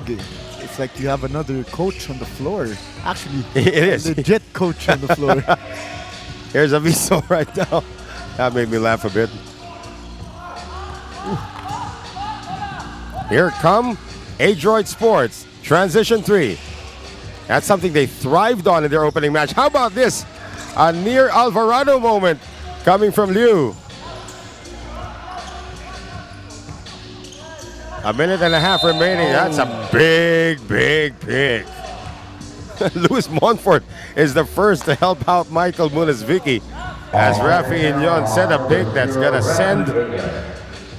C: It's like you have another coach on the floor. Actually,
B: it is.
C: A legit coach on the floor.
B: Here's Aviso right now. That made me laugh a bit. Here come Adroit Sports. Transition 3. That's something they thrived on in their opening match. How about this? A near Alvarado moment coming from Liu. A minute and a half remaining. That's a big, big pick. Luis Montfort is the first to help out Michael Munisviki. As Rafi Inyon set a pick that's gonna send,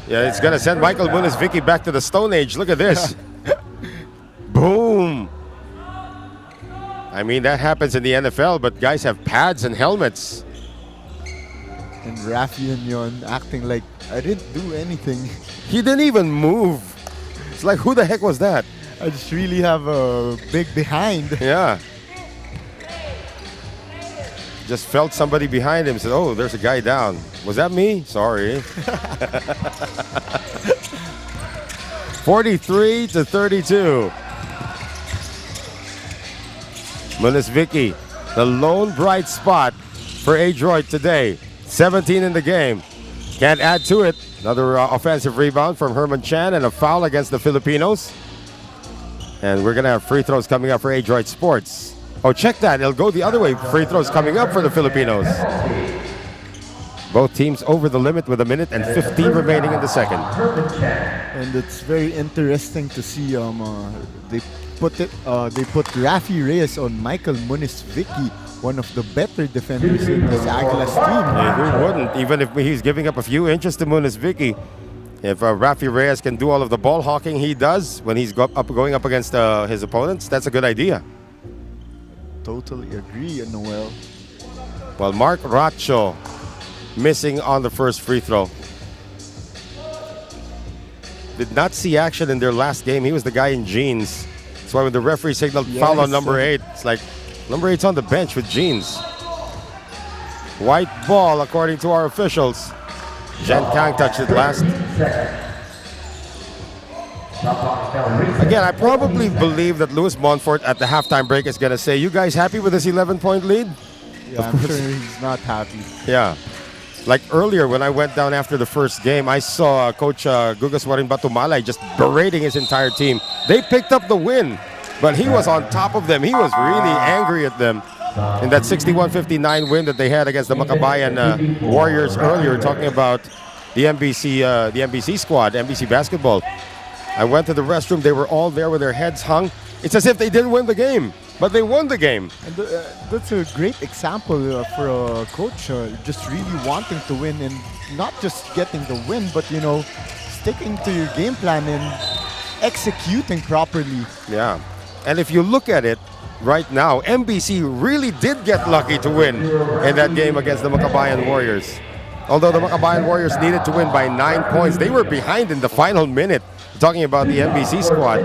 B: it's gonna send Michael Munisviki back to the Stone Age. Look at this. Boom. I mean, that happens in the NFL, but guys have pads and helmets.
C: And Rafi and Yon acting like I didn't do anything.
B: He didn't even move. It's like, who the heck was that?
C: I just really have a big behind.
B: Yeah. Just felt somebody behind him. Said, oh, there's a guy down. Was that me? Sorry. 43-32. Munisviki, the lone bright spot for Adroit today. 17 in the game. Can't add to it. Another offensive rebound from Herman Chan and a foul against the Filipinos. And we're going to have free throws coming up for Adroit Sports. Oh, check that. It'll go the other way. Free throws coming up for the Filipinos. Both teams over the limit with 1 minute and 15 remaining in the second.
C: And it's very interesting to see they put Rafi Reyes on Michael Munisviki, one of the better defenders in this Aguilas team.
B: Yeah, who wouldn't? Even if he's giving up a few inches to Munisviki. If Rafi Reyes can do all of the ball hawking he does when he's going up against his opponents, that's a good idea.
C: Totally agree, Noel.
B: Well, Mark Racho missing on the first free throw. Did not see action in their last game. He was the guy in jeans. That's why when the referee signaled foul on number 8, it's like, number 8's on the bench with jeans. White ball, according to our officials. Jen Kang touched it last. Again, I probably believe that Luis Montfort at the halftime break is going to say, you guys happy with this 11-point lead?
C: Yeah, I'm sure he's not happy.
B: Yeah. Like earlier when I went down after the first game, I saw Coach Gugaswarin Batumalay just berating his entire team. They picked up the win, but he was on top of them. He was really angry at them in that 61-59 win that they had against the Makabayan Warriors earlier, talking about the MBC squad, MBC basketball. I went to the restroom. They were all there with their heads hung. It's as if they didn't win the game, but they won the game.
C: And that's a great example for a coach just really wanting to win and not just getting the win, but, you know, sticking to your game plan and executing properly.
B: Yeah. And if you look at it right now, MBC really did get lucky to win in that game against the Makabayan Warriors. Although the Makabayan Warriors needed to win by 9 points, they were behind in the final minute. Talking about the MBC squad.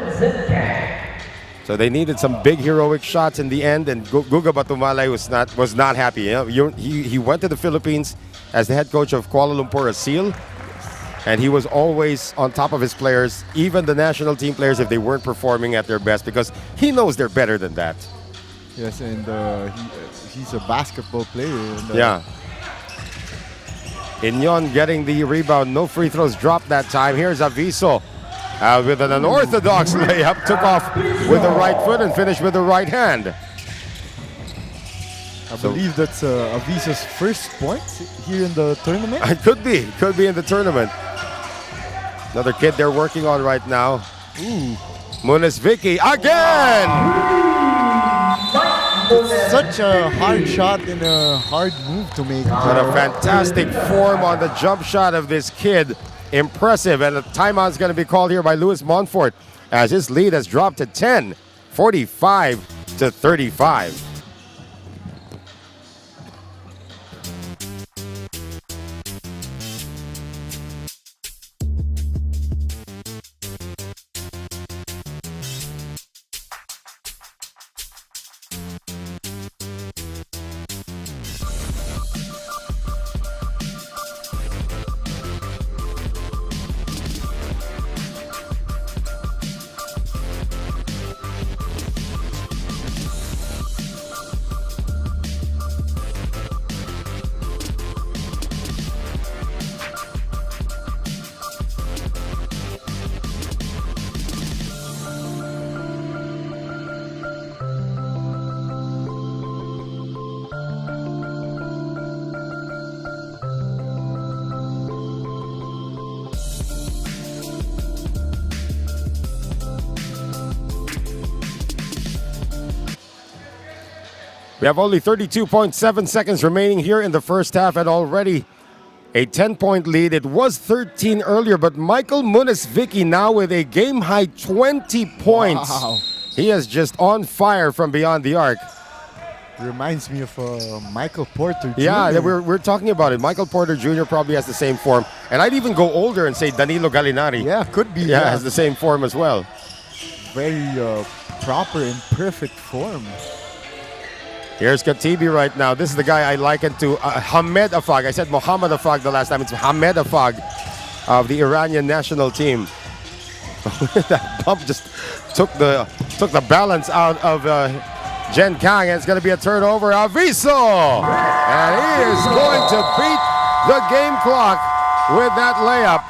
B: So they needed some big heroic shots in the end, and Guga Batumalay was not happy. You know, he went to the Philippines as the head coach of Kuala Lumpur, a SEAL, and he was always on top of his players, even the national team players, if they weren't performing at their best, because he knows they're better than that.
C: Yes, and he's a basketball player. And,
B: yeah. Inyon getting the rebound. No free throws dropped that time. Here's Aviso. With an unorthodox layup, took off with the right foot and finished with the right hand.
C: I believe that's Aviso's first point here in the tournament.
B: It could be in the tournament. Another kid they're working on right now.
C: Ooh.
B: Munisviki again!
C: Such a hard shot and a hard move to make.
B: What a fantastic form on the jump shot of this kid. Impressive, and a timeout is going to be called here by Luis Montfort as his lead has dropped to 10, 45-35. We have only 32.7 seconds remaining here in the first half and already a 10-point lead. It was 13 earlier, but Michael Munas-Vicky now with a game-high 20 points.
C: Wow.
B: He is just on fire from beyond the arc.
C: Reminds me of Michael Porter Jr.
B: Yeah, we're talking about it. Michael Porter Jr. probably has the same form. And I'd even go older and say Danilo Gallinari.
C: Yeah, could be.
B: Yeah, has the same form as well.
C: Very proper and perfect form.
B: Here's Katibi right now. This is the guy I liken to Hamed Afag. I said Mohamed Afag the last time. It's Hamed Afag of the Iranian national team. That bump just took the balance out of Jen Kang, and it's going to be a turnover. Aviso! And he is going to beat the game clock with that layup.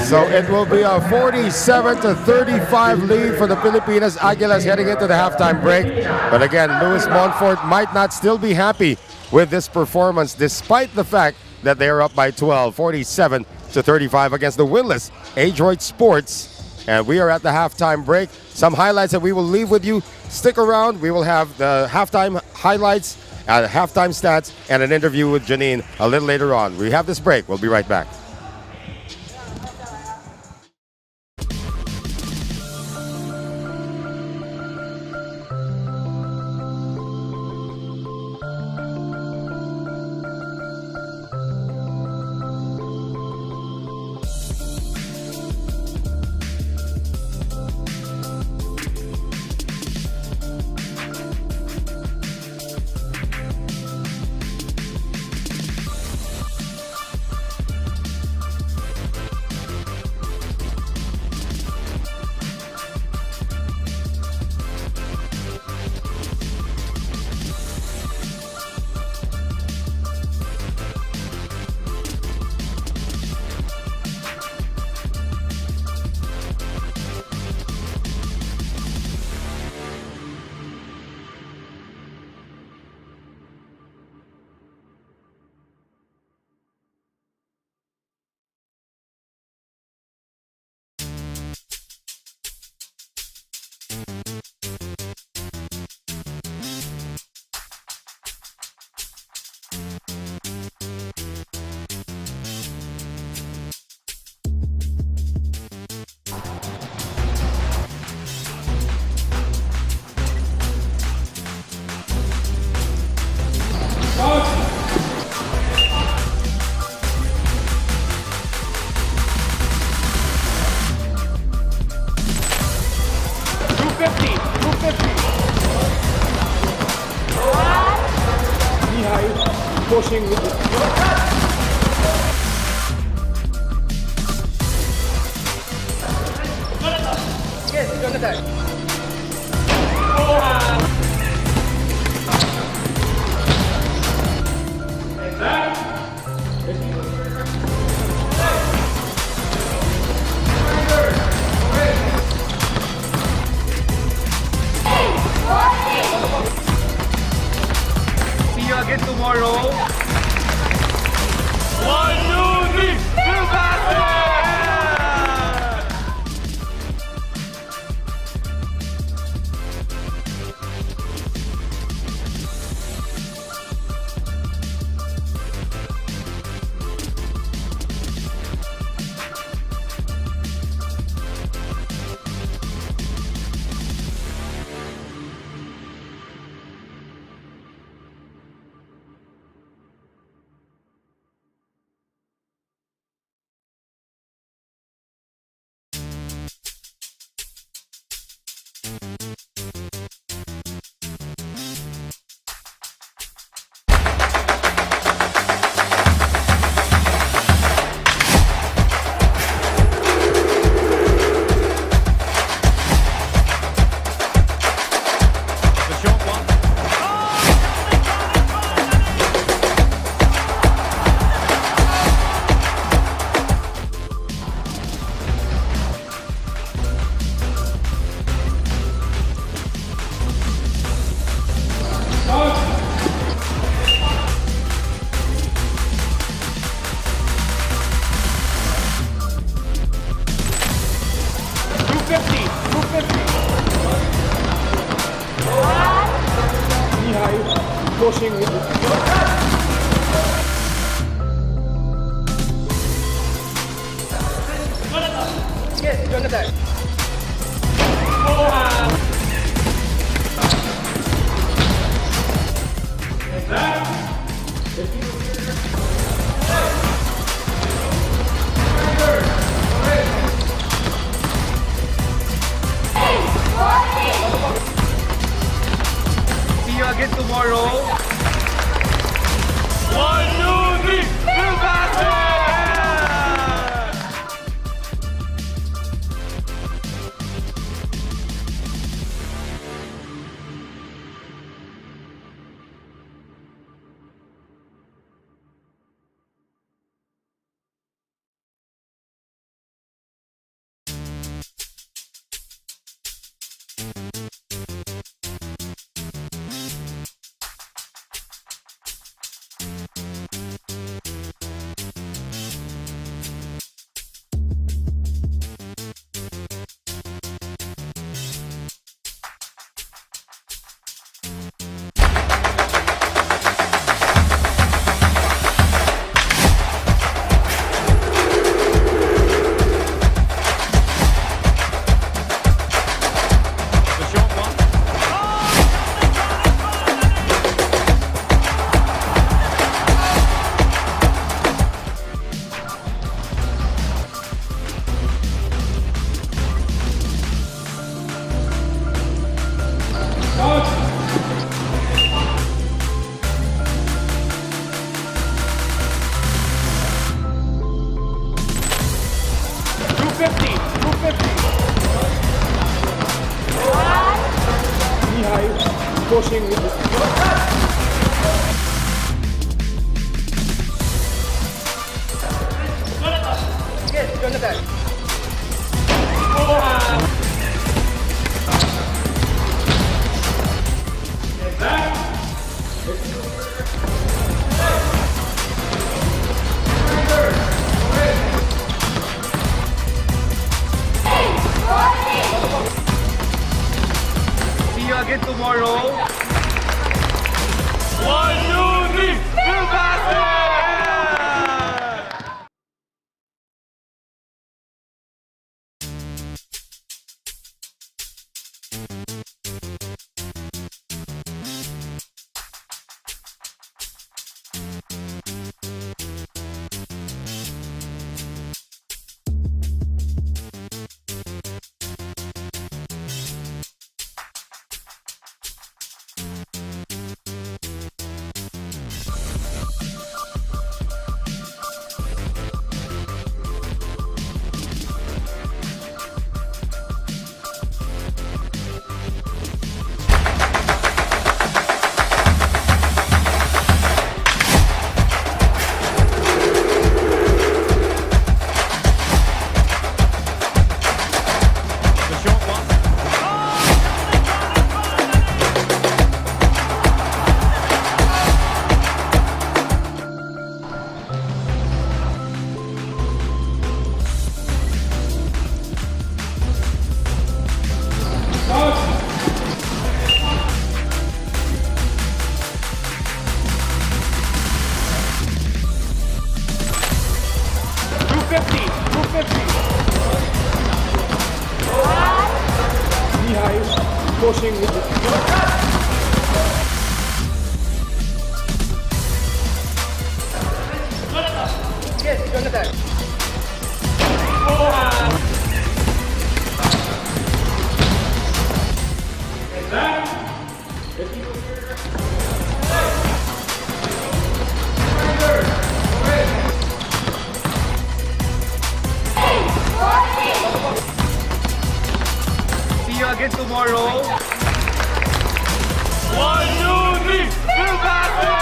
B: So it will be a 47-35 lead for the Pilipinas Aguilas heading into the halftime break. But again, Louis Montfort might not still be happy with this performance despite the fact that they are up by 12, 47-35 against the winless Adroit Sports. And we are at the halftime break. Some highlights that we will leave with you. Stick around. We will have the halftime highlights, halftime stats, and an interview with Janine a little later on. We have this break. We'll be right back.
A: See you again tomorrow. 1, 2, 3, Filbasket! See you again tomorrow. 1, 2, 3, Filbasket! See you again tomorrow. 1, 2, 3, Filbasket! See you again tomorrow. 1, 2, 3, Filbasket!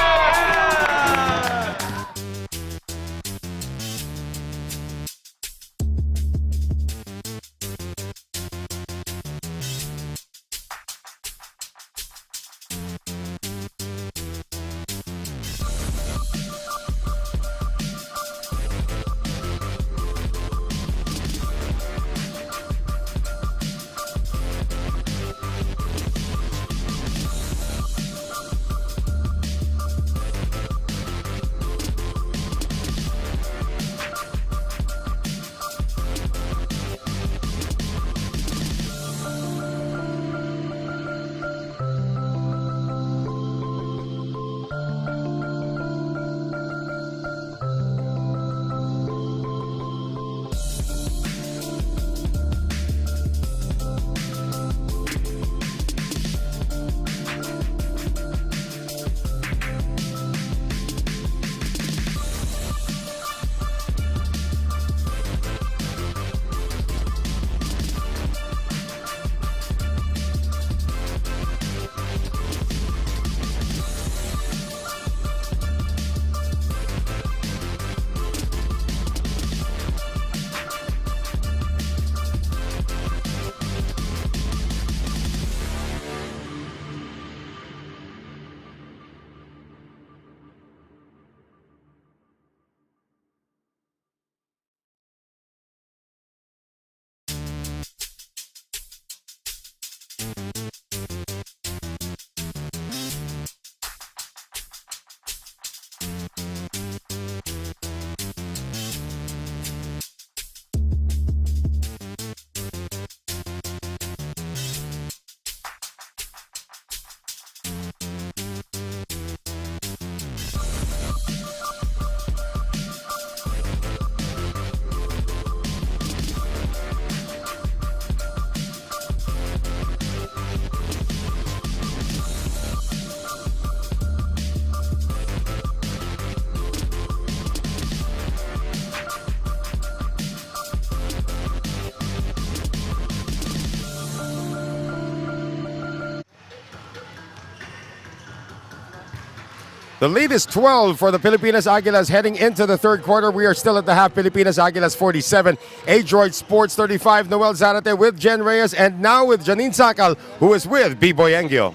B: The lead is 12 for the Pilipinas Aguilas heading into the third quarter. We are still at the half. Pilipinas Aguilas 47, Adroit Sports 35. Noel Zarate with Jen Reyes, and now with Janine Sakal, who is with B-Boy Engyo.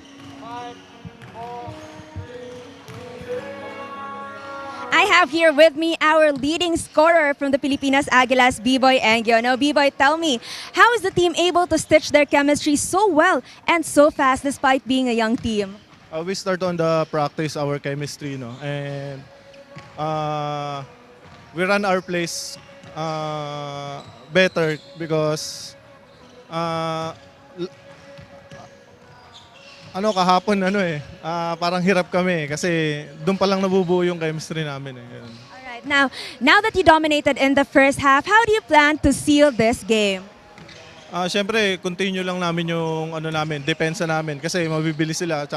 D: I have here with me our leading scorer from the Pilipinas Aguilas, B-Boy Engyo. Now, B-Boy, tell me, how is the team able to stitch their chemistry so well and so fast despite being a young team?
H: We start on the practice our chemistry, no, and we run our plays better because kahapon parang hirap kami kasi doon pa lang nabubuo yung chemistry namin eh.
D: All right, now that you dominated in the first half, how do you plan to seal this game?
H: Siyempre, continue lang namin yung depensa namin kasi mabibili sila at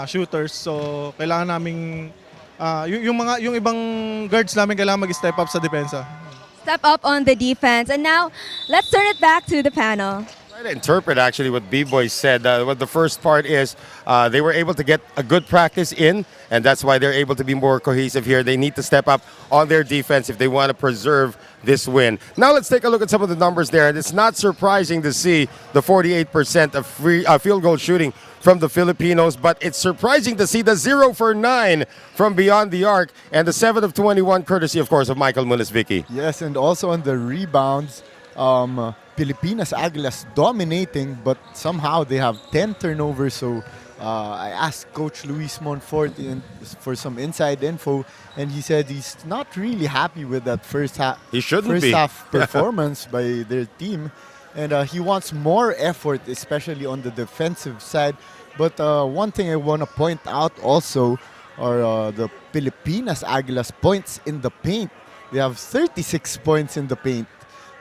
H: shooters. So, kailangan naming yung ibang guards namin kailangan mag-step up sa depensa.
D: Step up on the defense. And now, let's turn it back to the panel.
B: To interpret actually what B-Boy said. What the first part is, they were able to get a good practice in, and that's why they're able to be more cohesive here. They need to step up on their defense if they want to preserve this win. Now let's take a look at some of the numbers there, and it's not surprising to see the 48% of field goal shooting from the Filipinos, but it's surprising to see the 0 for 9 from beyond the arc, and the 7 of 21 courtesy, of course, of Michael Munisvicki.
C: Yes, and also on the rebounds, Pilipinas Aguilas dominating, but somehow they have 10 turnovers. So I asked Coach Luis Monfort for some inside info, and he said he's not really happy with that first half performance by their team, and he wants more effort, especially on the defensive side. But one thing I want to point out also are the Pilipinas Aguilas points in the paint. They have 36 points in the paint.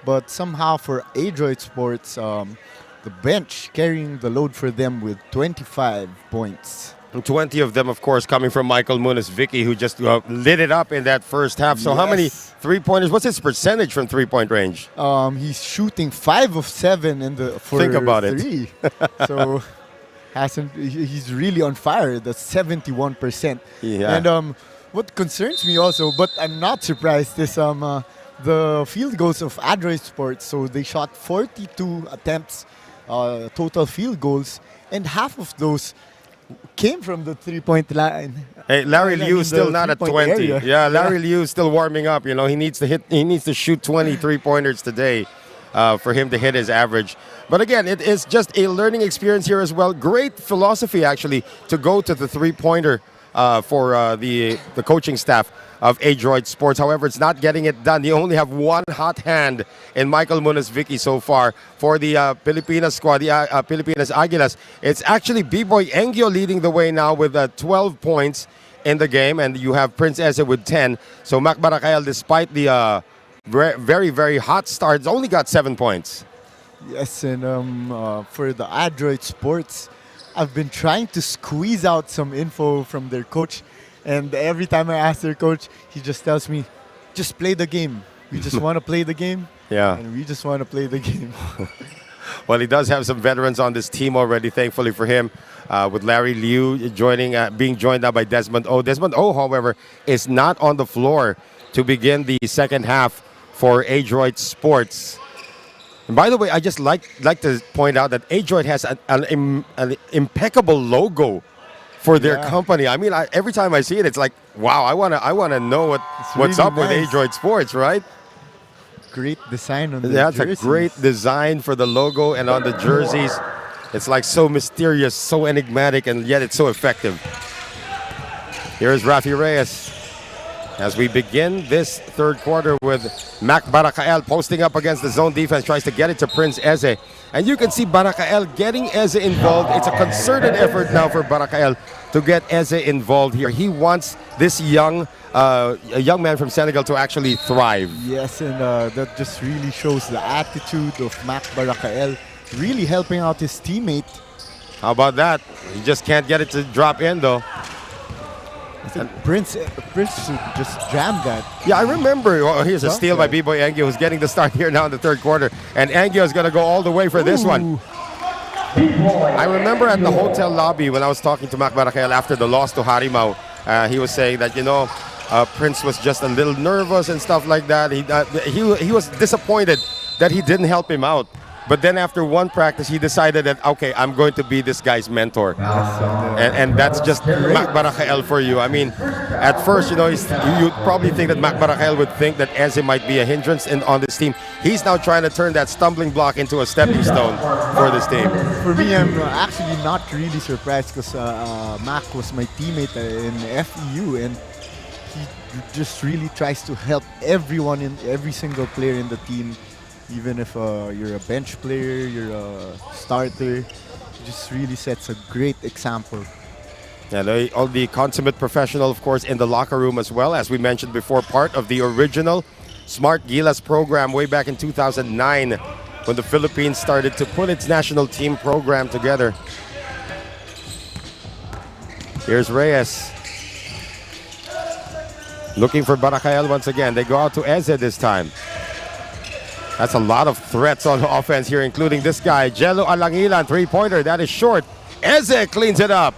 C: But somehow for Adroit Sports, the bench carrying the load for them with 25 points.
B: And 20 of them, of course, coming from Michael Munisvicki, who just lit it up in that first half. So how many three-pointers? What's his percentage from three-point range?
C: He's shooting 5 of 7 for
B: Think about
C: three. So he's really on fire. That's 71%.
B: Yeah.
C: And what concerns me also, but I'm not surprised, is the field goals of Adroit Sports. So they shot 42 attempts, total field goals, and half of those came from the three-point line.
B: Hey, Larry Liu is still not at 20.
C: Area.
B: Yeah, Larry Liu is still warming up. You know, he needs to shoot 20 three-pointers today for him to hit his average. But again, it is just a learning experience here as well. Great philosophy, actually, to go to the three-pointer for the coaching staff of Adroit Sports. However, it's not getting it done. You only have one hot hand in Michael Munisvicki so far for the Pilipinas squad, the Pilipinas Aguilas. It's actually B-Boy Engyo leading the way now with 12 points in the game, and you have Prince Eze with 10. So Mac Barakael, despite the very, very hot start, only got 7 points.
C: Yes, and for the Adroit Sports, I've been trying to squeeze out some info from their coach, and every time I ask their coach, he just tells me, just play the game. We just want to play the game.
B: Yeah.
C: And we just want to play the game.
B: Well, he does have some veterans on this team already, thankfully for him, with Larry Liu being joined now by Desmond O. Desmond O, however, is not on the floor to begin the second half for Adroit Sports. And by the way, I just like to point out that Adroit has an impeccable logo for their company. I mean, every time I see it, it's like, wow, I wanna know what's
C: really
B: up with
C: nice.
B: Adroit Sports, right?
C: Great design on the
B: That's
C: jerseys.
B: a great design for the logo and on the jerseys. It's like so mysterious, so enigmatic, and yet it's so effective. Here's Rafi Reyes as we begin this third quarter with Mac Barakael posting up against the zone defense, tries to get it to Prince Eze. And you can see Barakael getting Eze involved. It's a concerted effort now for Barakael to get Eze involved here. He wants this a young man from Senegal to actually thrive.
C: Yes, and that just really shows the attitude of Mac Barakael, really helping out his teammate.
B: How about that? He just can't get it to drop in, though.
C: I think Prince just jammed that.
B: Yeah, I remember. Oh, here's a steal by B-Boy Engyo, who's getting the start here now in the third quarter. And Engyo is going to go all the way for this one. I remember at the hotel lobby when I was talking to Mac Barakael after the loss to Harimau, He was saying that, Prince was just a little nervous and stuff like that. He was disappointed that he didn't help him out. But then after one practice, he decided that, okay, I'm going to be this guy's mentor. And that's just Mac Barakael for you. I mean, at first, you'd probably think that Mac Barakael would think that Eze might be a hindrance on this team. He's now trying to turn that stumbling block into a stepping stone for this team.
C: For me, I'm actually not really surprised because Mac was my teammate in FEU, and he just really tries to help everyone, every single player in the team. Even if you're a bench player, you're a starter, he just really sets a great example.
B: Yeah, all the consummate professional, of course, in the locker room as well. As we mentioned before, part of the original Smart Gilas program way back in 2009 when the Philippines started to put its national team program together. Here's Reyes. Looking for Barakael once again. They go out to Eze this time. That's a lot of threats on offense here, including this guy, Jello Alangilan, three-pointer. That is short. Eze cleans it up.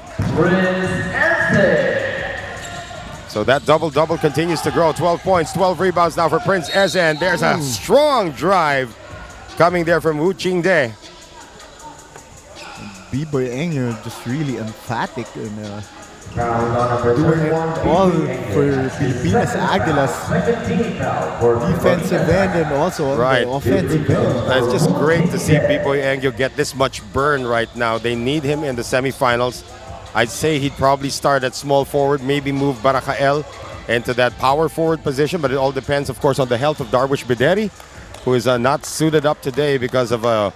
B: So that double-double continues to grow. 12 points, 12 rebounds now for Prince Eze. And there's a strong drive coming there from Wu Qingde.
C: B-Boy Engyo just really emphatic and doing it all for Pilipinas Aguilas, defensive end and also on the offensive end.
B: It's just great to see B-Boy Engyo get this much burn right now. They need him in the semifinals. I'd say he'd probably start at small forward, maybe move Barakael into that power forward position, but it all depends, of course, on the health of Darwish Bideri, who is not suited up today because of a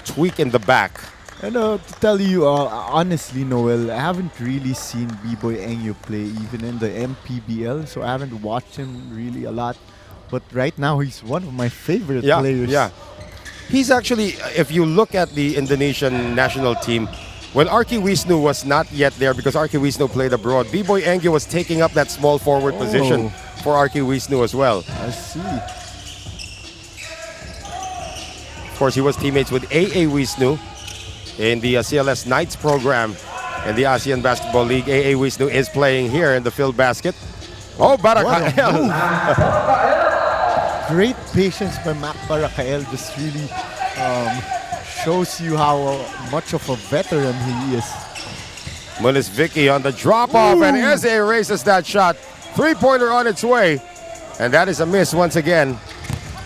B: tweak in the back.
C: And to tell you honestly, Noel, I haven't really seen B-Boy Engyo play even in the MPBL, so I haven't watched him really a lot. But right now, he's one of my favorite players.
B: Yeah, he's actually, if you look at the Indonesian national team, when Arki Wisnu was not yet there because Arki Wisnu played abroad, B-Boy Engyo was taking up that small forward position for Arki Wisnu as well.
C: I see.
B: Of course, he was teammates with AA Wisnu in the CLS Knights program in the ASEAN Basketball League. AA Wisnu is playing here in the Filbasket. Oh, Barakael!
C: Great patience by Mac Barakael. Just really shows you how much of a veteran he is.
B: Mulis Vicky on the drop-off, and Eze erases that shot. Three-pointer on its way. And that is a miss once again,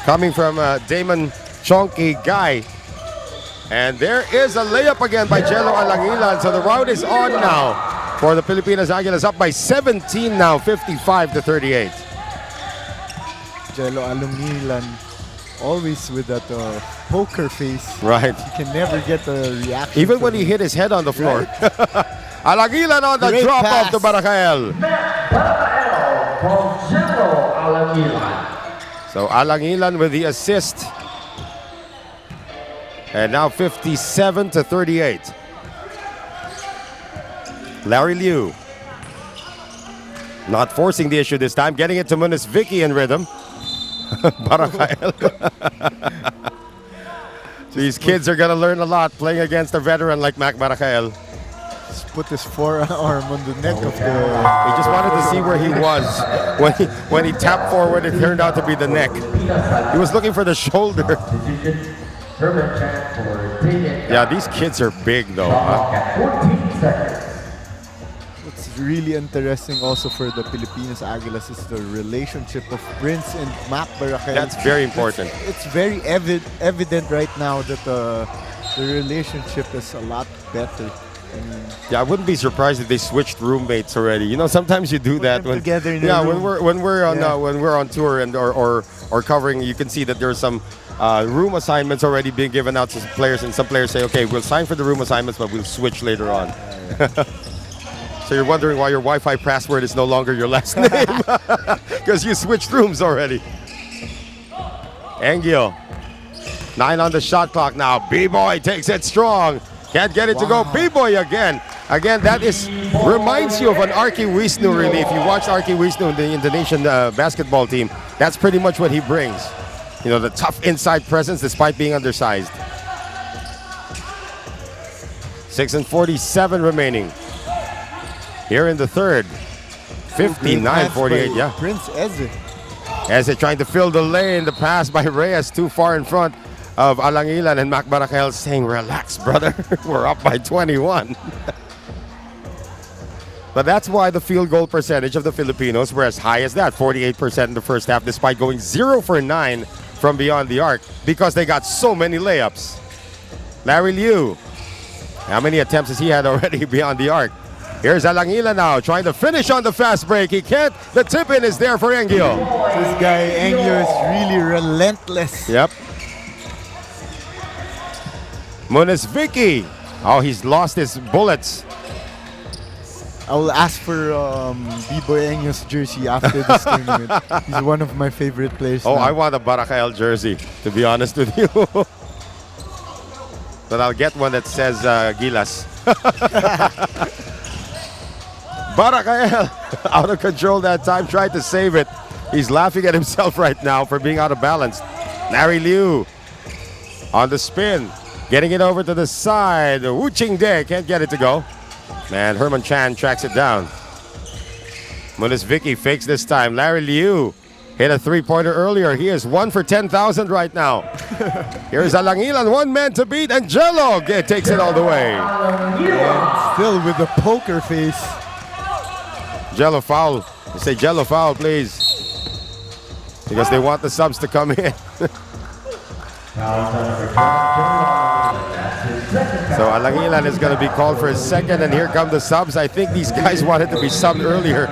B: coming from Damon Chonky Guy. And there is a layup again by Jello Alangilan. So the round is on now for the Pilipinas Aguilas, up by 17 now, 55-38.
C: Jello Alangilan always with that poker face.
B: Right.
C: He can never get a reaction.
B: Even when he hit his head on the floor. Right. Alangilan on the drop-off to Barakael.
G: Barakael from Jello Alangilan.
B: So Alangilan with the assist. And now 57-38. Larry Liu. Not forcing the issue this time. Getting it to Munis Vicky in rhythm. Barakael. These kids are going to learn a lot playing against a veteran like Mac Barakael.
C: Just put his forearm on the neck of the...
B: He just wanted to see where he was. When he tapped forward, it turned out to be the neck. He was looking for the shoulder. Yeah, these kids are big though.
G: 14 seconds.
C: What's really interesting also for the Pilipinas Aguilas is the relationship of Prince and Mac Barakael.
B: That's very important.
C: It's very evident right now that the relationship is a lot better.
B: Yeah, I wouldn't be surprised if they switched roommates already. You know, sometimes you do that when we're on tour and or covering. You can see that there's some room assignments already being given out to players, and some players say, "Okay, we'll sign for the room assignments, but we'll switch later on." So you're wondering why your Wi-Fi password is no longer your last name because you switched rooms already. Engyo, 9 on the shot clock now. B-Boy takes it strong. Can't get it to go. B-Boy again. Again, that reminds you of an Arki Wisnu, really. If you watch Arki Wisnu in the Indonesian basketball team, that's pretty much what he brings. You know, the tough inside presence despite being undersized. 6:47 remaining. Here in the third. 59-48, yeah.
C: Prince Eze.
B: Eze trying to fill the lane. The pass by Reyes too far in front of Alangilan, and Mac Baracael saying, relax, brother. We're up by 21. But that's why the field goal percentage of the Filipinos were as high as that, 48% in the first half, despite going 0 for 9 from beyond the arc, because they got so many layups. Larry Liu, how many attempts has he had already beyond the arc? Here's Alangila now, trying to finish on the fast break. He can't. The tip-in is there for Engio.
C: This guy, Engio, is really relentless.
B: Yep. Munis Vicky. Oh, he's lost his bullets.
C: I will ask for B-Boy Engio's jersey after this tournament. He's one of my favorite players.
B: Oh,
C: now.
B: I want a Baracael jersey, to be honest with you. But I'll get one that says Gilas. Baracael out of control that time, tried to save it. He's laughing at himself right now for being out of balance. Larry Liu on the spin, getting it over to the side. Wu Ching De can't get it to go. Man, Herman Chan tracks it down. Munis Vicky fakes this time. Larry Liu hit a three-pointer earlier. He is 1 for 10,000 right now. Here's Alangilan, one man to beat, and Jello takes it all the way.
C: And still with the poker face.
B: Jello foul. They say Jello foul, please. Because they want the subs to come in. So Alangilan is going to be called for his second, and here come the subs. I think these guys wanted to be subbed earlier.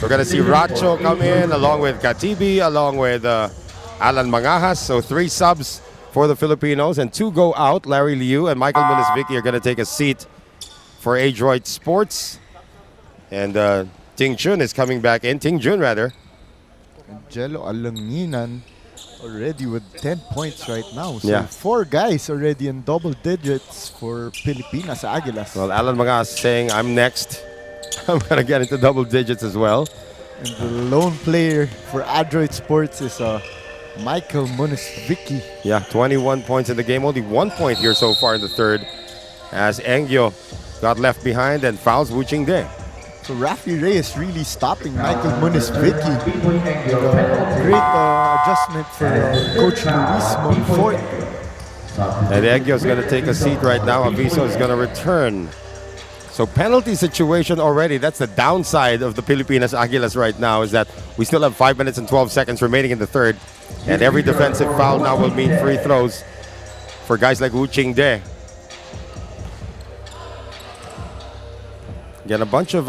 B: We're going to see Racho come in along with Katibi, along with Alan Mangajas. So 3 subs for the Filipinos, and 2 go out. Larry Liu and Michael Munisvicki are going to take a seat for Adroit Sports. And Ting Jun is coming back in. Ting Jun, rather.
C: And Jello Alanginan already with 10 points right now. So
B: Yeah.
C: 4 guys already in double digits for Pilipinas Aguilas.
B: Well, Alan Mangas saying, I'm next. I'm going to get into double digits as well.
C: And the lone player for Adroit Sports is Michael Munisvicki.
B: Yeah, 21 points in the game. Only 1 point here so far in the third, as Engio got left behind and fouls Wu Ching De.
C: So Rafi Reyes really stopping Michael Munisvicki. Great adjustment for Coach Luis Monfort.
B: And Engio is going to take a seat right now. Aviso is going to return. So penalty situation already. That's the downside of the Pilipinas Aguilas right now, is that we still have 5 minutes and 12 seconds remaining in the third. And every defensive foul now will mean free throws for guys like Wu Ching De. Again, a bunch of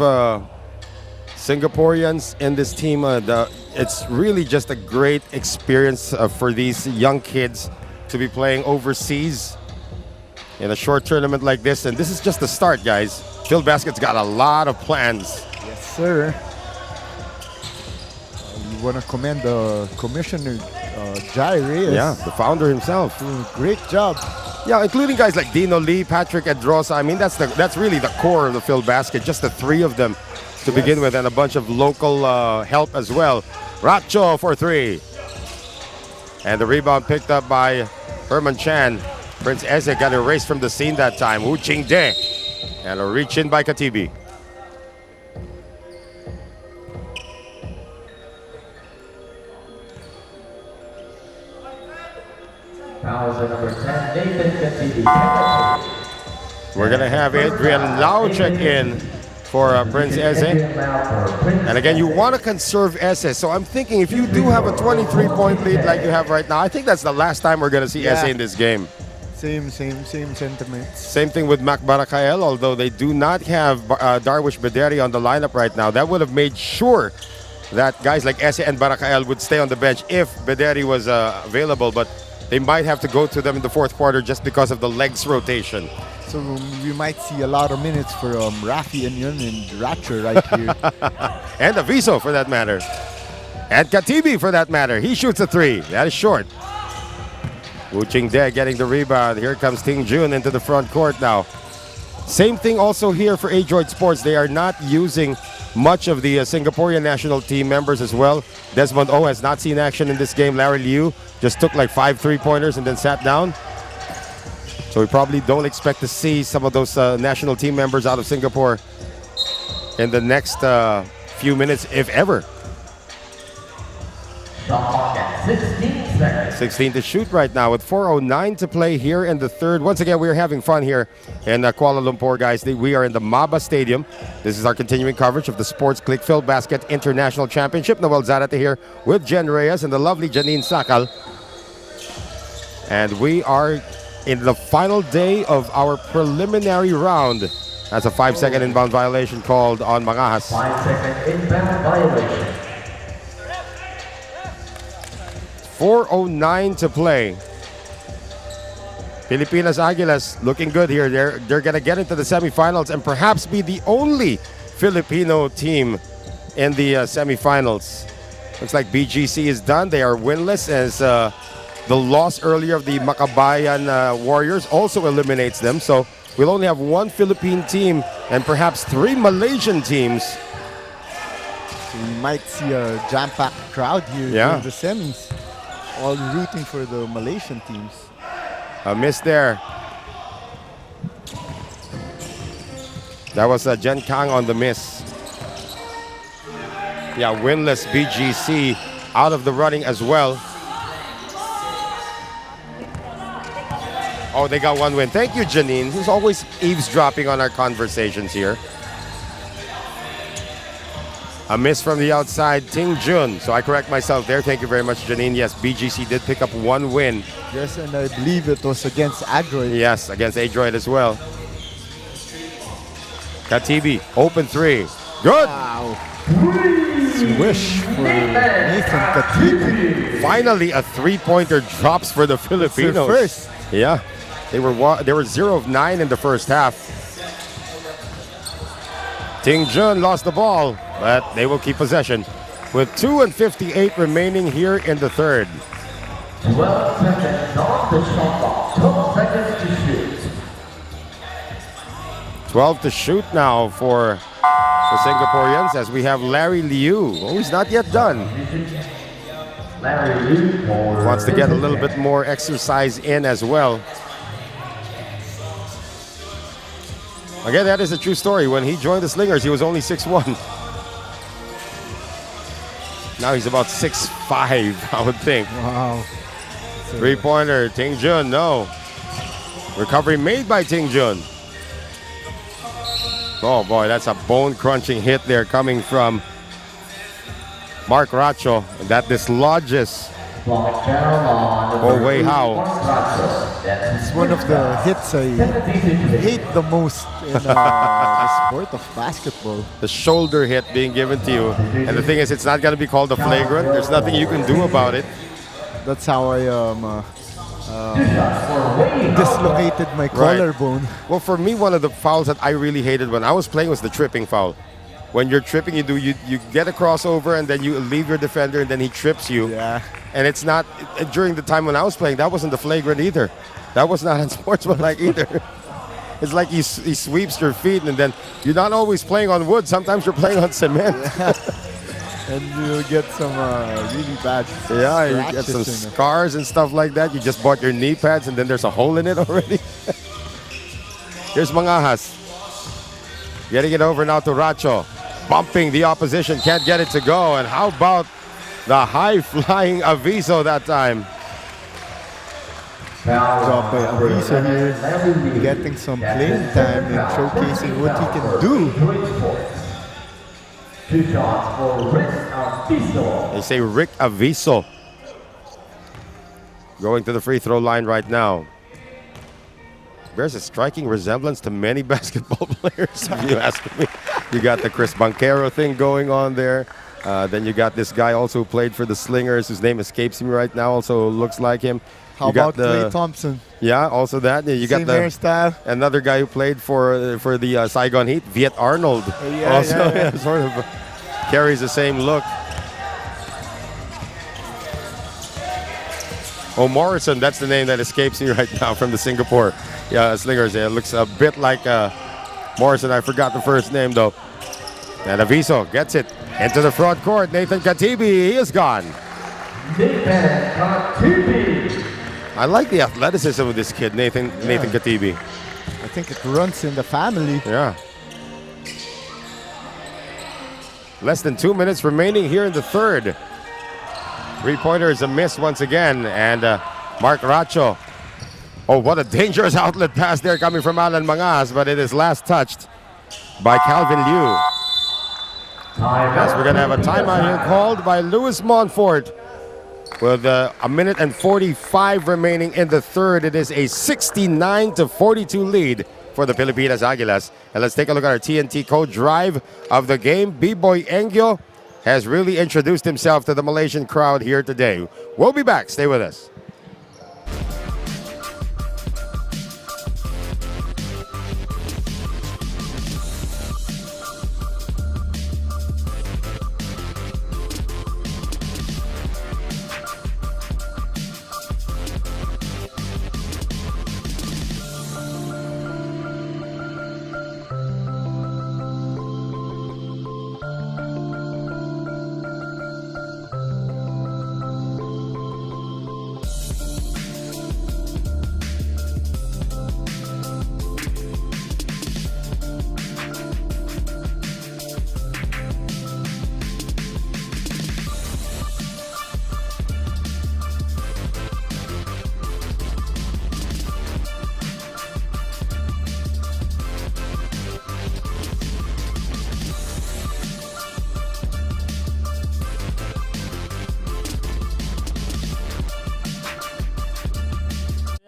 B: Singaporeans in this team. It's really just a great experience for these young kids to be playing overseas in a short tournament like this. And this is just the start, guys. Filbasket's got a lot of plans.
C: Yes, sir. We want to commend the commissioner, Jai Reyes.
B: Yeah, the founder himself.
C: Doing a great job.
B: Yeah, including guys like Dino Lee, Patrick Edrosa. I mean, that's really the core of the Filbasket. Just the 3 of them to begin with, and a bunch of local help as well. Racho for 3. And the rebound picked up by Herman Chan. Prince Eze got erased from the scene that time. Wu Ching De. And a reach in by Katibi.
G: Number 10, Nathan Katibi.
B: We're going to have Adrian Lau check in for Prince Eze. And again, you want to conserve Eze. So I'm thinking if you do have a 23-point lead like you have right now, I think that's the last time we're going to see Eze in this game.
C: Same sentiments.
B: Same thing with Mac Baracael, although they do not have Darwish Bederi on the lineup right now. That would have made sure that guys like Eze and Baracael would stay on the bench if Bederi was available, but they might have to go to them in the fourth quarter just because of the legs rotation.
C: So we might see a lot of minutes for Rafi and Yun and Ratcher right here.
B: And Aviso for that matter. And Katibi for that matter. He shoots a 3. That is short. Wu Ching De getting the rebound. Here comes Ting Jun into the front court now. Same thing also here for Adroit Sports. They are not using much of the Singaporean national team members as well. Desmond O has not seen action in this game. Larry Liu just took like 5 3-pointers and then sat down. So we probably don't expect to see some of those national team members out of Singapore in the next few minutes, if ever.
G: Shot clock at 16 seconds.
B: 16 to shoot right now with 4:09 to play here in the third. Once again, we are having fun here in Kuala Lumpur, guys. We are in the MABA Stadium. This is our continuing coverage of the Sports Click Filbasket International Championship. Noel Zarate here with Jen Reyes and the lovely Janine Sakal. And we are in the final day of our preliminary round. That's a 5-second inbound violation called on Mangahas.
G: 5-second inbound violation.
B: 4:09 to play. Pilipinas Aguilas looking good here. They're going to get into the semifinals and perhaps be the only Filipino team in the semifinals. Looks like BGC is done. They are winless as the loss earlier of the Makabayan Warriors also eliminates them. So we'll only have one Philippine team and perhaps 3 Malaysian teams.
C: So we might see a jam-packed crowd here in the semis, all rooting for the Malaysian teams.
B: A miss there. That was Jen Kang on the miss. Yeah, winless BGC out of the running as well. Oh, they got one win. Thank you, Janine, who's always eavesdropping on our conversations here. A miss from the outside, Ting Jun. So I correct myself there. Thank you very much, Janine. Yes, BGC did pick up 1 win.
C: Yes, and I believe it was against Adroit.
B: Yes, against Adroit as well. Katibi, open 3. Good!
C: Wow. Swish for Nathan Katibi.
B: Finally, a 3-pointer drops for the Filipinos.
C: First.
B: Yeah, they were 0 of 9 in the first half. Ting Jun lost the ball, but they will keep possession with 2:58 remaining here in the third.
G: 12 seconds on the shot clock. 12 seconds to shoot.
B: 12 to shoot now for the Singaporeans as we have Larry Liu. Oh, he's not yet done.
G: Larry Liu
B: Wants to get a little bit more exercise in as well. Again, that is a true story. When he joined the Slingers, he was only 6'1". Now he's about 6'5", I would think.
C: Wow.
B: 3-pointer, Ting Jun, no. Recovery made by Ting Jun. Oh boy, that's a bone-crunching hit there coming from Mark Racho. That dislodges Wei Hao.
C: It's one of the hits I hate the most in the sport of basketball.
B: The shoulder hit being given to you. And the thing is, it's not going to be called a flagrant. There's nothing you can do about it.
C: That's how I dislocated my collarbone.
B: Well, for me, one of the fouls that I really hated when I was playing was the tripping foul. When you're tripping, you get a crossover and then you leave your defender and then he trips you.
C: Yeah.
B: And it's not, during the time when I was playing, that wasn't the flagrant either. That was not unsportsmanlike either. It's like he sweeps your feet and then you're not always playing on wood. Sometimes you're playing on cement.
C: Yeah. And you'll get some really bad
B: you get some scars and stuff like that. You just bought your knee pads and then there's a hole in it already. Here's Mangahas. Getting it over now to Racho. Bumping the opposition, can't get it to go. And how about the high-flying Aviso that time?
C: Job by Aviso here, getting some playing time and showcasing what he can do.
G: 2 shots for Rick Aviso.
B: They say Rick Aviso. Going to the free throw line right now. Bears a striking resemblance to many basketball players, if you ask me. You got the Chris Banquero thing going on there. Then you got this guy also who played for the Slingers, whose name escapes me right now, also looks like him.
C: How about Klay Thompson?
B: Yeah, also that. You got
C: Same hairstyle.
B: Another guy who played for the Saigon Heat, Viet Arnold. Sort of carries the same look. Oh, Morrison, that's the name that escapes me right now from the Singapore Slingers. It looks a bit like Morrison. I forgot the first name, though. And Aviso gets it into the front court. Nathan Katibi, he is gone.
G: Nathan Katibi.
B: I like the athleticism of this kid, Nathan Katibi.
C: I think it runs in the family.
B: Yeah. Less than 2 minutes remaining here in the third. Three-pointer is a miss once again, and Mark Racho. Oh, what a dangerous outlet pass there coming from Alan Mangas, but it is last touched by Calvin Liu. Yes, we're going to have a timeout here called by Louis Montfort. With a minute and 45 remaining in the third, it is a 69-42 lead for the Pilipinas Aguilas. And let's take a look at our TNT co-drive of the game. B-Boy Engyo has really introduced himself to the Malaysian crowd here today. We'll be back. Stay with us.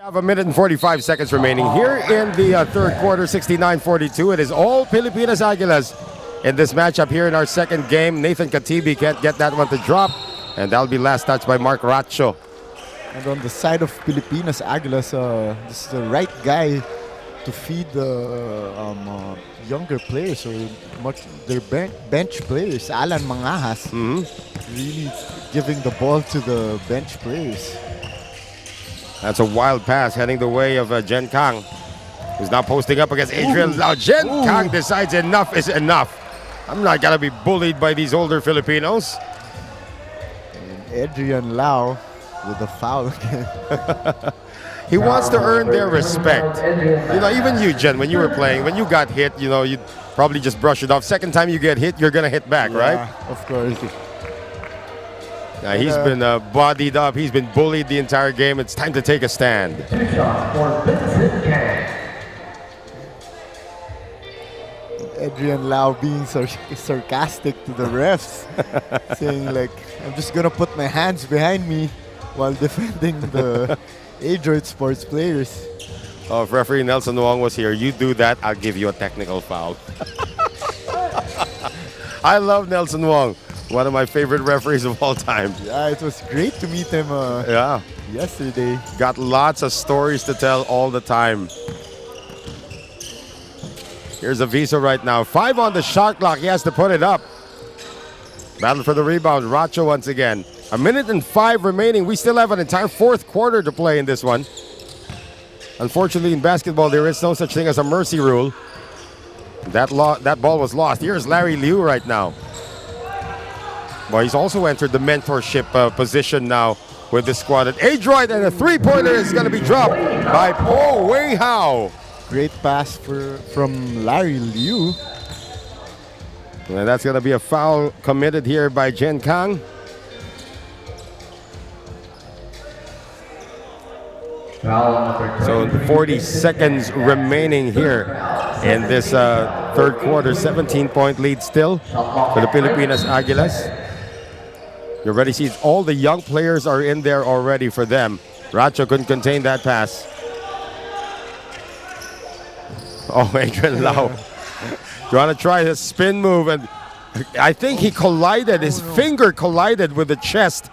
B: We have a minute and 45 seconds remaining here in the third quarter, 69-42. It is all Pilipinas Aguilas in this matchup here in our second game. Nathan Katibi can't get that one to drop, and that'll be last touch by Mark Racho.
C: And on the side of Pilipinas Aguilas, this is the right guy to feed the younger players or their bench players. Alan Mangas really giving the ball to the bench players.
B: That's a wild pass heading the way of Jen Kang, who's now posting up against Adrian Lau. Jen Kang decides enough is enough. I'm not going to be bullied by these older Filipinos.
C: And Adrian Lau with a foul again.
B: He wants to earn their respect. You know, even you, Jen, when you were playing, when you got hit, you know, you'd probably just brush it off. Second time you get hit, you're going to hit back, right?
C: Of course.
B: Now, he's been bodied up. He's been bullied the entire game. It's time to take a stand.
C: Adrian Lau being sarcastic to the refs, saying like, I'm just going to put my hands behind me while defending the Adroit sports players.
B: Oh, if referee Nelson Wong was here, you do that, I'll give you a technical foul. I love Nelson Wong. One of my favorite referees of all time.
C: Yeah, it was great to meet him yesterday.
B: Got lots of stories to tell all the time. Here's Aviso right now. 5 on the shot clock. He has to put it up. Battle for the rebound. Racho once again. A minute and 5 remaining. We still have an entire fourth quarter to play in this one. Unfortunately, in basketball, there is no such thing as a mercy rule. That ball was lost. Here's Larry Liu right now. Well, he's also entered the mentorship position now with the squad. And Adroit, and a three-pointer is going to be dropped by Po Wei Hao.
C: Great pass from Larry Liu.
B: And that's going to be a foul committed here by Jen Kang. So 40 seconds remaining here in this third quarter. 17-point lead still for the Pilipinas Aguilas. You already see all the young players are in there already for them. Racho couldn't contain that pass. Oh, Adrian Lau. You want to try his spin move, and I think he collided, his finger collided with the chest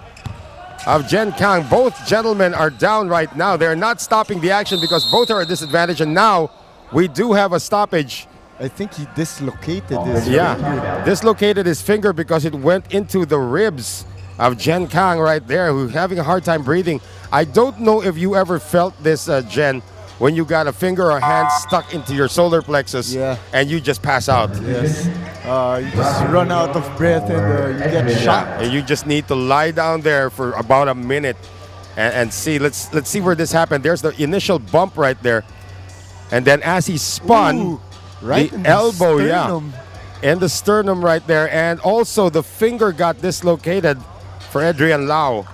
B: of Jen Kang. Both gentlemen are down right now. They're not stopping the action because both are at disadvantage, and now we do have a stoppage.
C: I think he dislocated his
B: finger. Dislocated his finger because it went into the ribs of Jen Kang right there, who's having a hard time breathing. I don't know if you ever felt this, Jen, when you got a finger or hand stuck into your solar plexus and you just pass out.
C: Yes. You just run out of breath and you get shocked.
B: And you just need to lie down there for about a minute and see. Let's see where this happened. There's the initial bump right there. And then as he spun,
C: right
B: the elbow, in the sternum right there. And also the finger got dislocated for Adrian Lau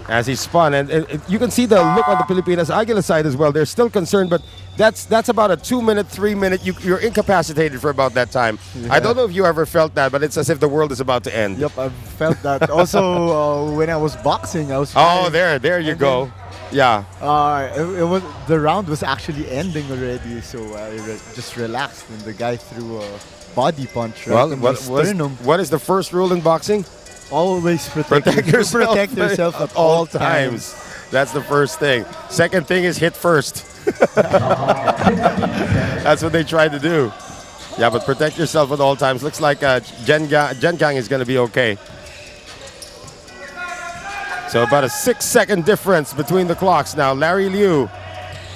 B: as he spun. And you can see the look on the Pilipinas Aguilas side as well. They're still concerned, but that's about a 2-minute, 3-minute. You're incapacitated for about that time.
C: Yeah.
B: I don't know if you ever felt that, but it's as if the world is about to end.
C: Yep, I've felt that. Also, when I was boxing, I was.
B: Oh,
C: fine.
B: there you go. Yeah.
C: It was the round was actually ending already, so I just relaxed, and the guy threw a body punch right in my sternum.
B: What is the first rule in boxing?
C: Always protect yourself at all times.
B: That's the first thing. Second thing is hit first. That's what they try to do. Yeah, but protect yourself at all times. Looks like Jen Kang is going to be okay. So about a 6-second difference between the clocks now. Larry Liu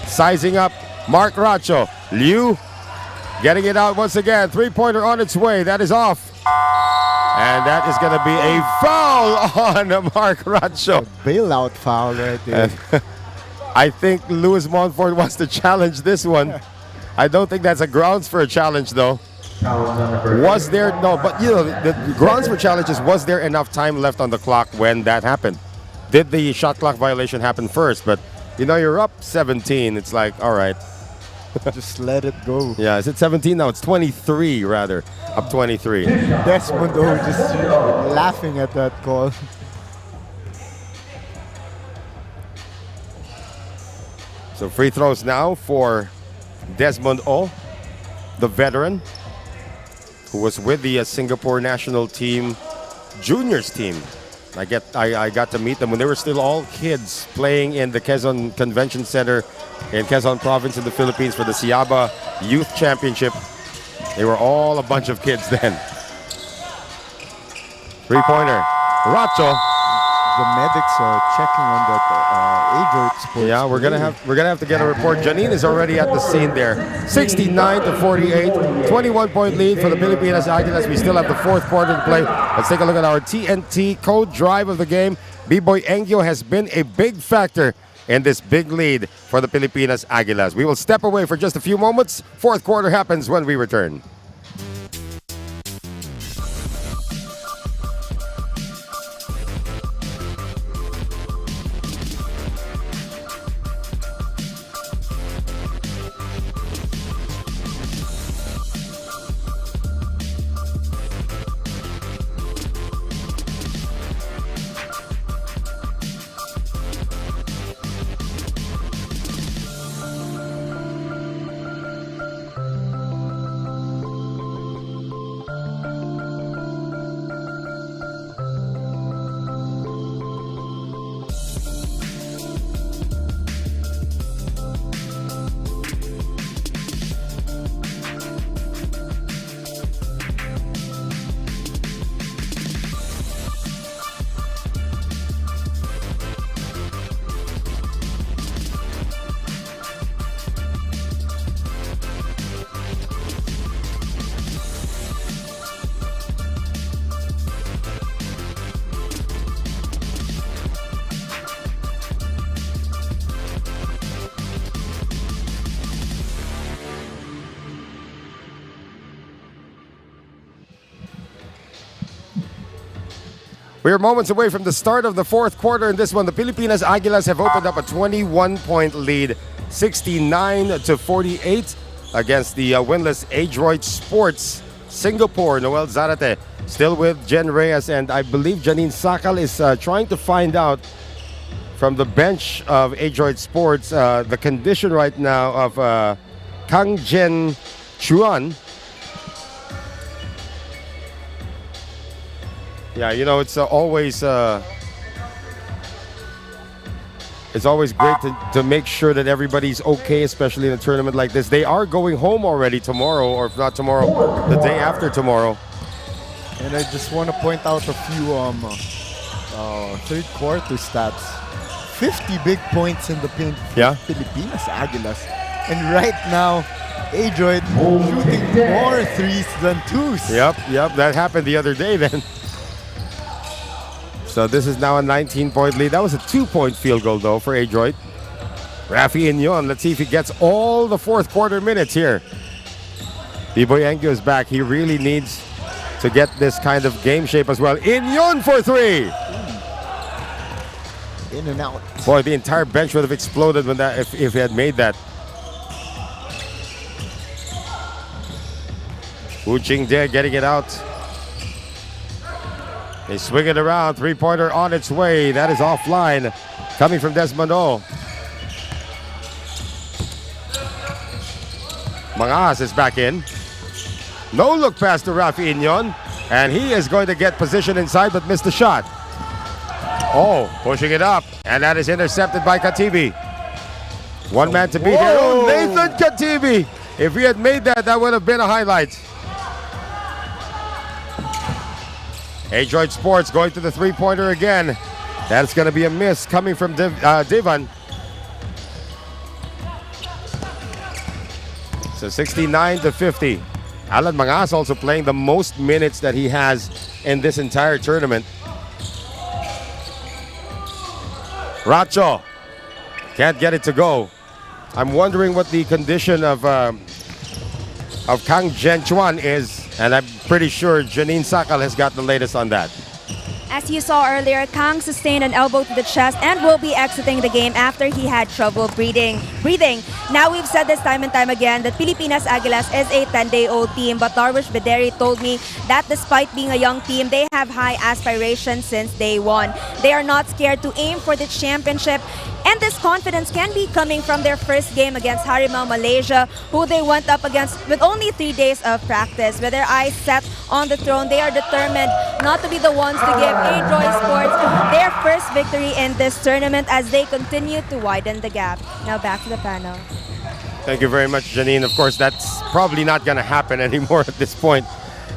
B: sizing up Mark Racho. Liu getting it out once again. Three-pointer on its way. That is off. And that is going to be a foul on Mark Racho.
C: Bailout foul right there.
B: I think Louis Montfort wants to challenge this one. I don't think that's a grounds for a challenge, though. Was there? No, but you know, the grounds for challenges, was there enough time left on the clock when that happened? Did the shot clock violation happen first? But, you know, you're up 17. It's like, all right.
C: Just let it go.
B: Yeah, is it 17 now? It's 23, rather. Up 23.
C: Desmond O just laughing at that call.
B: So free throws now for Desmond O, the veteran, who was with the Singapore national team, juniors team. I got to meet them when they were still all kids playing in the Quezon Convention Center in Quezon Province in the Philippines for the Siaba Youth Championship. They were all a bunch of kids then. Three-pointer, Racho.
C: The medics are checking on that Adroit Sports.
B: Yeah, we're gonna have to get a report. Janine is already at the scene there. 69-48, 21-point lead for the Pilipinas Aguilas. We still have the fourth quarter to play. Let's take a look at our TNT code drive of the game. B-Boy Engyo has been a big factor in this big lead for the Pilipinas Aguilas. We will step away for just a few moments. Fourth quarter happens when we return. We are moments away from the start of the fourth quarter in this one. The Pilipinas Aguilas have opened up a 21-point lead, 69-48 against the winless Adroit Sports. Singapore, Noel Zarate still with Jen Reyes, and I believe Janine Sakal is trying to find out from the bench of Adroit Sports the condition right now of Kang Jen Chuan. Yeah, you know, it's always great to make sure that everybody's okay, especially in a tournament like this. They are going home already tomorrow, or if not tomorrow, the day after tomorrow.
C: And I just want to point out a few third quarter stats. 50 big points in the Pilipinas Aguilas. And right now, Adroit shooting more threes than twos.
B: Yep, that happened the other day then. So this is now a 19-point lead. That was a 2-point field goal, though, for Adroit. Rafi Inyon, let's see if he gets all the fourth quarter minutes here. B-Boy Engyo is back. He really needs to get this kind of game shape as well. Inyon for three.
C: In and out.
B: Boy, the entire bench would have exploded when that if he had made that. Wu Jingde getting it out. They swing it around. Three-pointer on its way. That is offline. Coming from Desmond O. Mangas is back in. No look pass to Rafi Inyon. And he is going to get position inside but missed the shot. Oh, pushing it up. And that is intercepted by Katibi. One man to beat here. Oh, Nathan Katibi. If he had made that, that would have been a highlight. Adroit Sports going to the three-pointer again. That's going to be a miss coming from Divan. So 69-50. Alan Mangas also playing the most minutes that he has in this entire tournament. Racho can't get it to go. I'm wondering what the condition of Kang Zhenchuan is, and I'm pretty sure Janine Sakal has got the latest on that.
D: As you saw earlier, Kang sustained an elbow to the chest and will be exiting the game after he had trouble breathing. Now, we've said this time and time again that Pilipinas Aguilas is a 10-day-old team, but Darwish Bederi told me that despite being a young team, they have high aspirations since day one. They are not scared to aim for the championship, and this confidence can be coming from their first game against Harimau Malaysia, who they went up against with only 3 days of practice. With their eyes set on the throne, they are determined not to be the ones to give Adroit Sports their first victory in this tournament as they continue to widen the gap. Now back to the panel.
B: Thank you very much, Janine. Of course, that's probably not going to happen anymore at this point.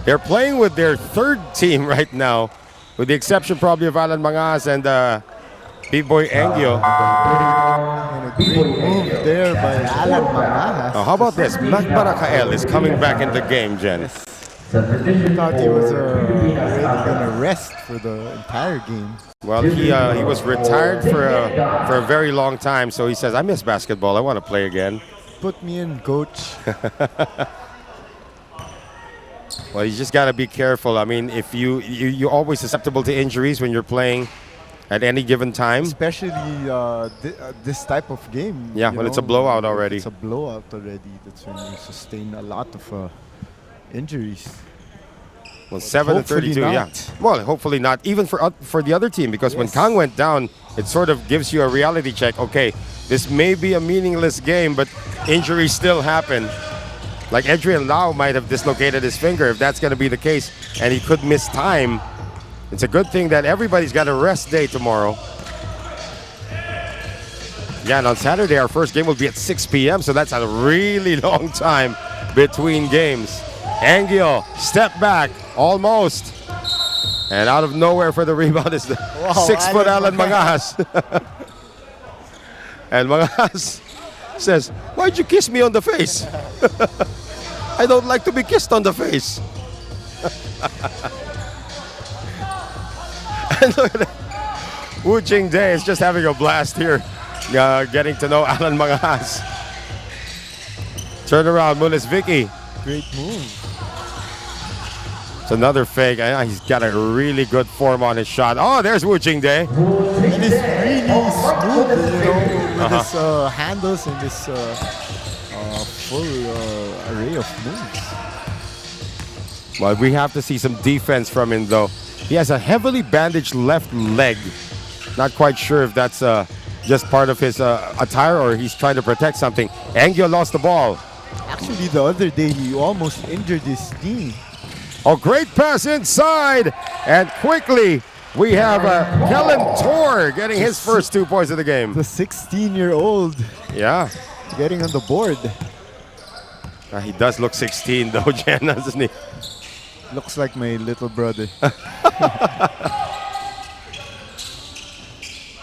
B: They're playing with their third team right now, with the exception probably of Alan Mangas and B-Boy Engyo.
C: And a great move there by Alan Mangas.
B: Oh, how about this? Macbara Kael is coming back in the game, Jen.
C: I thought he was already going to rest for the entire game.
B: Well, he was retired for a very long time, so he says, I miss basketball. I want to play again.
C: Put me in, coach.
B: Well, you just got to be careful. I mean, if you're always susceptible to injuries when you're playing at any given time.
C: Especially this type of game.
B: Yeah, when it's a blowout already.
C: It's a blowout already. That's when you sustain a lot of injuries.
B: Well, 7-32, yeah. Well, hopefully not. Even for the other team, because when Kang went down, it sort of gives you a reality check. Okay, this may be a meaningless game, but injuries still happen. Like Adrian Lau might have dislocated his finger if that's going to be the case, and he could miss time. It's a good thing that everybody's got a rest day tomorrow. Yeah, and on Saturday, our first game will be at 6 p.m., so that's a really long time between games. Engyo, step back, almost. And out of nowhere for the rebound is the 6-foot Alan Mangas. And Mangas says, why'd you kiss me on the face? I don't like to be kissed on the face. And look at that. Wu Jingde is just having a blast here, getting to know Alan Mangas. Turn around, Mulis Vicky.
C: Great move.
B: It's another fake. He's got a really good form on his shot. Oh, there's Wu Jingde.
C: And it's really smooth, with his handles and this full array of moves.
B: Well, we have to see some defense from him, though. He has a heavily bandaged left leg. Not quite sure if that's just part of his attire or he's trying to protect something. Engyo lost the ball.
C: Actually, the other day, he almost injured his knee.
B: Oh, great pass inside. And quickly, we have Kellen Tor getting his first 2 points of the game.
C: The 16-year-old.
B: Yeah.
C: Getting on the board.
B: He does look 16, though, Jen, doesn't he?
C: Looks like my little brother.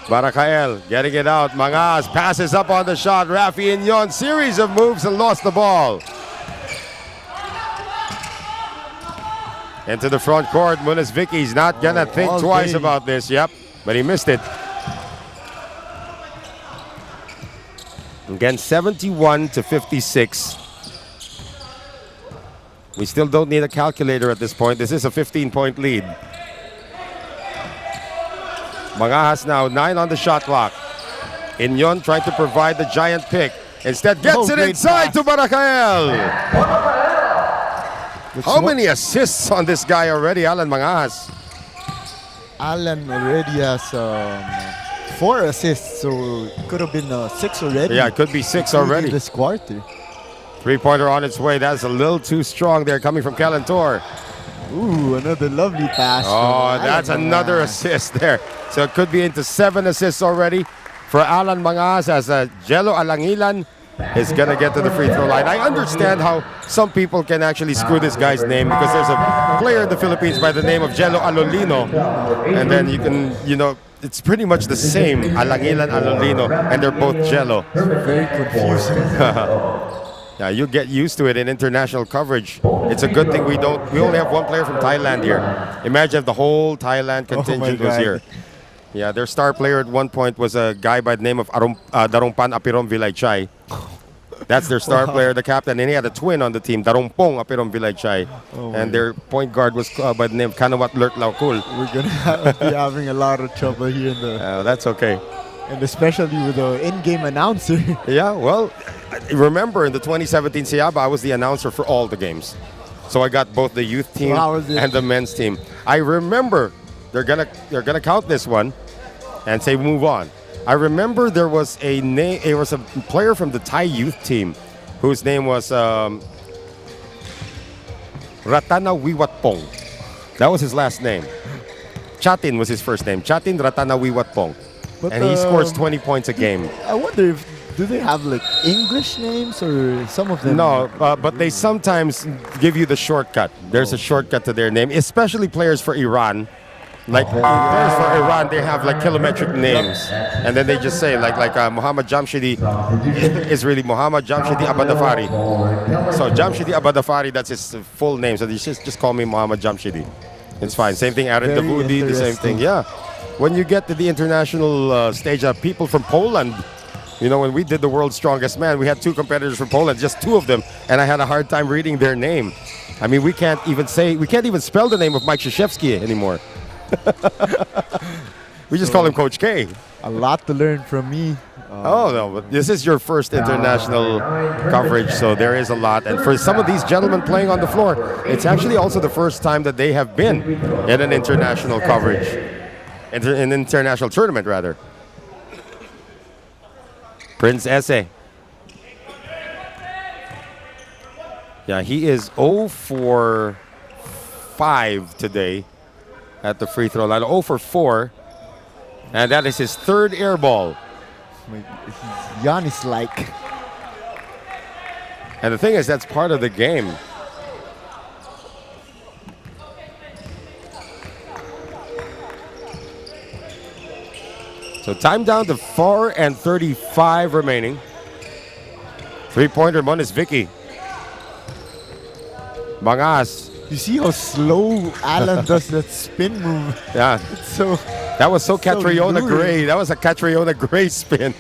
B: Barakael getting it out. Mangas passes up on the shot. Rafi Inyon, series of moves and lost the ball. Into the front court. Munis Vicky's not going to think twice about this. Yep, but he missed it. Again, 71-56. We still don't need a calculator at this point. This is a 15-point lead. Mangahas now 9 on the shot clock. Inyon trying to provide the giant pick. Instead gets it
C: great
B: inside
C: pass.
B: to Baracael. How many assists on this guy already, Alan Mangahas?
C: Alan already has 4 assists, so it could have been 6 already.
B: Yeah, it could be 6
C: including
B: already.
C: this quarter.
B: 3-pointer on its way. That's a little too strong there coming from Kalantor.
C: Ooh, another lovely pass.
B: Oh,
C: from
B: that's
C: Alan
B: another
C: Mangahas.
B: assist there. So it could be into 7 assists already for Alan Mangahas as Jello Alangilan is going to get to the free throw line. I understand how some people can actually screw this guy's name because there's a player in the Philippines by the name of Jello Alolino. And then you can, it's pretty much the same, Alangilan, Alolino, and they're both Jello.
C: Very confusing.
B: Yeah, you get used to it in international coverage. It's a good thing we only have one player from Thailand here. Imagine if the whole Thailand contingent was
C: God.
B: here. Yeah, their star player at one point was a guy by the name of Darongpan Apirom Vilaychay. That's their star player, the captain, and he had a twin on the team, Darompong Apirom Vilaychay. And their point guard was by the name of Kanawat Lurt Laukul.
C: We're going to be having a lot of trouble here in the...
B: That's okay.
C: And especially with the in-game announcer.
B: Yeah, well, remember in the 2017 Siaba, I was the announcer for all the games. So I got both the youth team
C: how was it?
B: and the men's team. I remember they're gonna count this one and say move on. I remember there was a player from the Thai youth team whose name was Ratana Wiwatpong. That was his last name. Chatin was his first name. Chatin Ratana Wiwatpong.
C: But,
B: And he scores 20 points a game.
C: I wonder if do they have like English names or some of them?
B: No, but they sometimes give you the shortcut. There's a shortcut to their name, especially players for Iran. Like players for Iran, they have like kilometric names, and then they just say like Muhammad Jamshidi is really Muhammad Jamshidi Abadafari. So Jamshidi Abadafari, that's his full name. So they just call me Muhammad Jamshidi. It's fine. Same thing, Aaron
C: Very
B: Davudi, the same thing.
C: interesting.
B: Yeah. When you get to the international stage, people from Poland. When we did the World's Strongest Man, we had 2 competitors from Poland, just 2 of them, and I had a hard time reading their name. I mean, we can't even spell the name of Mike Krzyzewski anymore. We just call him Coach K.
C: A lot to learn from me.
B: Oh, no, but this is your first international coverage, so there is a lot. And for some of these gentlemen playing on the floor, it's actually also the first time that they have been in an international coverage, in an international tournament, rather. Prince Ese. Yeah, he is 0 for 5 today at the free throw line. 0 for 4. And that is his 3rd air ball.
C: He's Giannis-like.
B: And the thing is, that's part of the game. So time down to 4 and 35 remaining. 3-pointer, Monis Vicky. Mangas.
C: You see how slow Alan does that spin move?
B: Yeah.
C: So
B: That was so Catriona
C: lurid.
B: Gray. That was a Catriona Gray spin.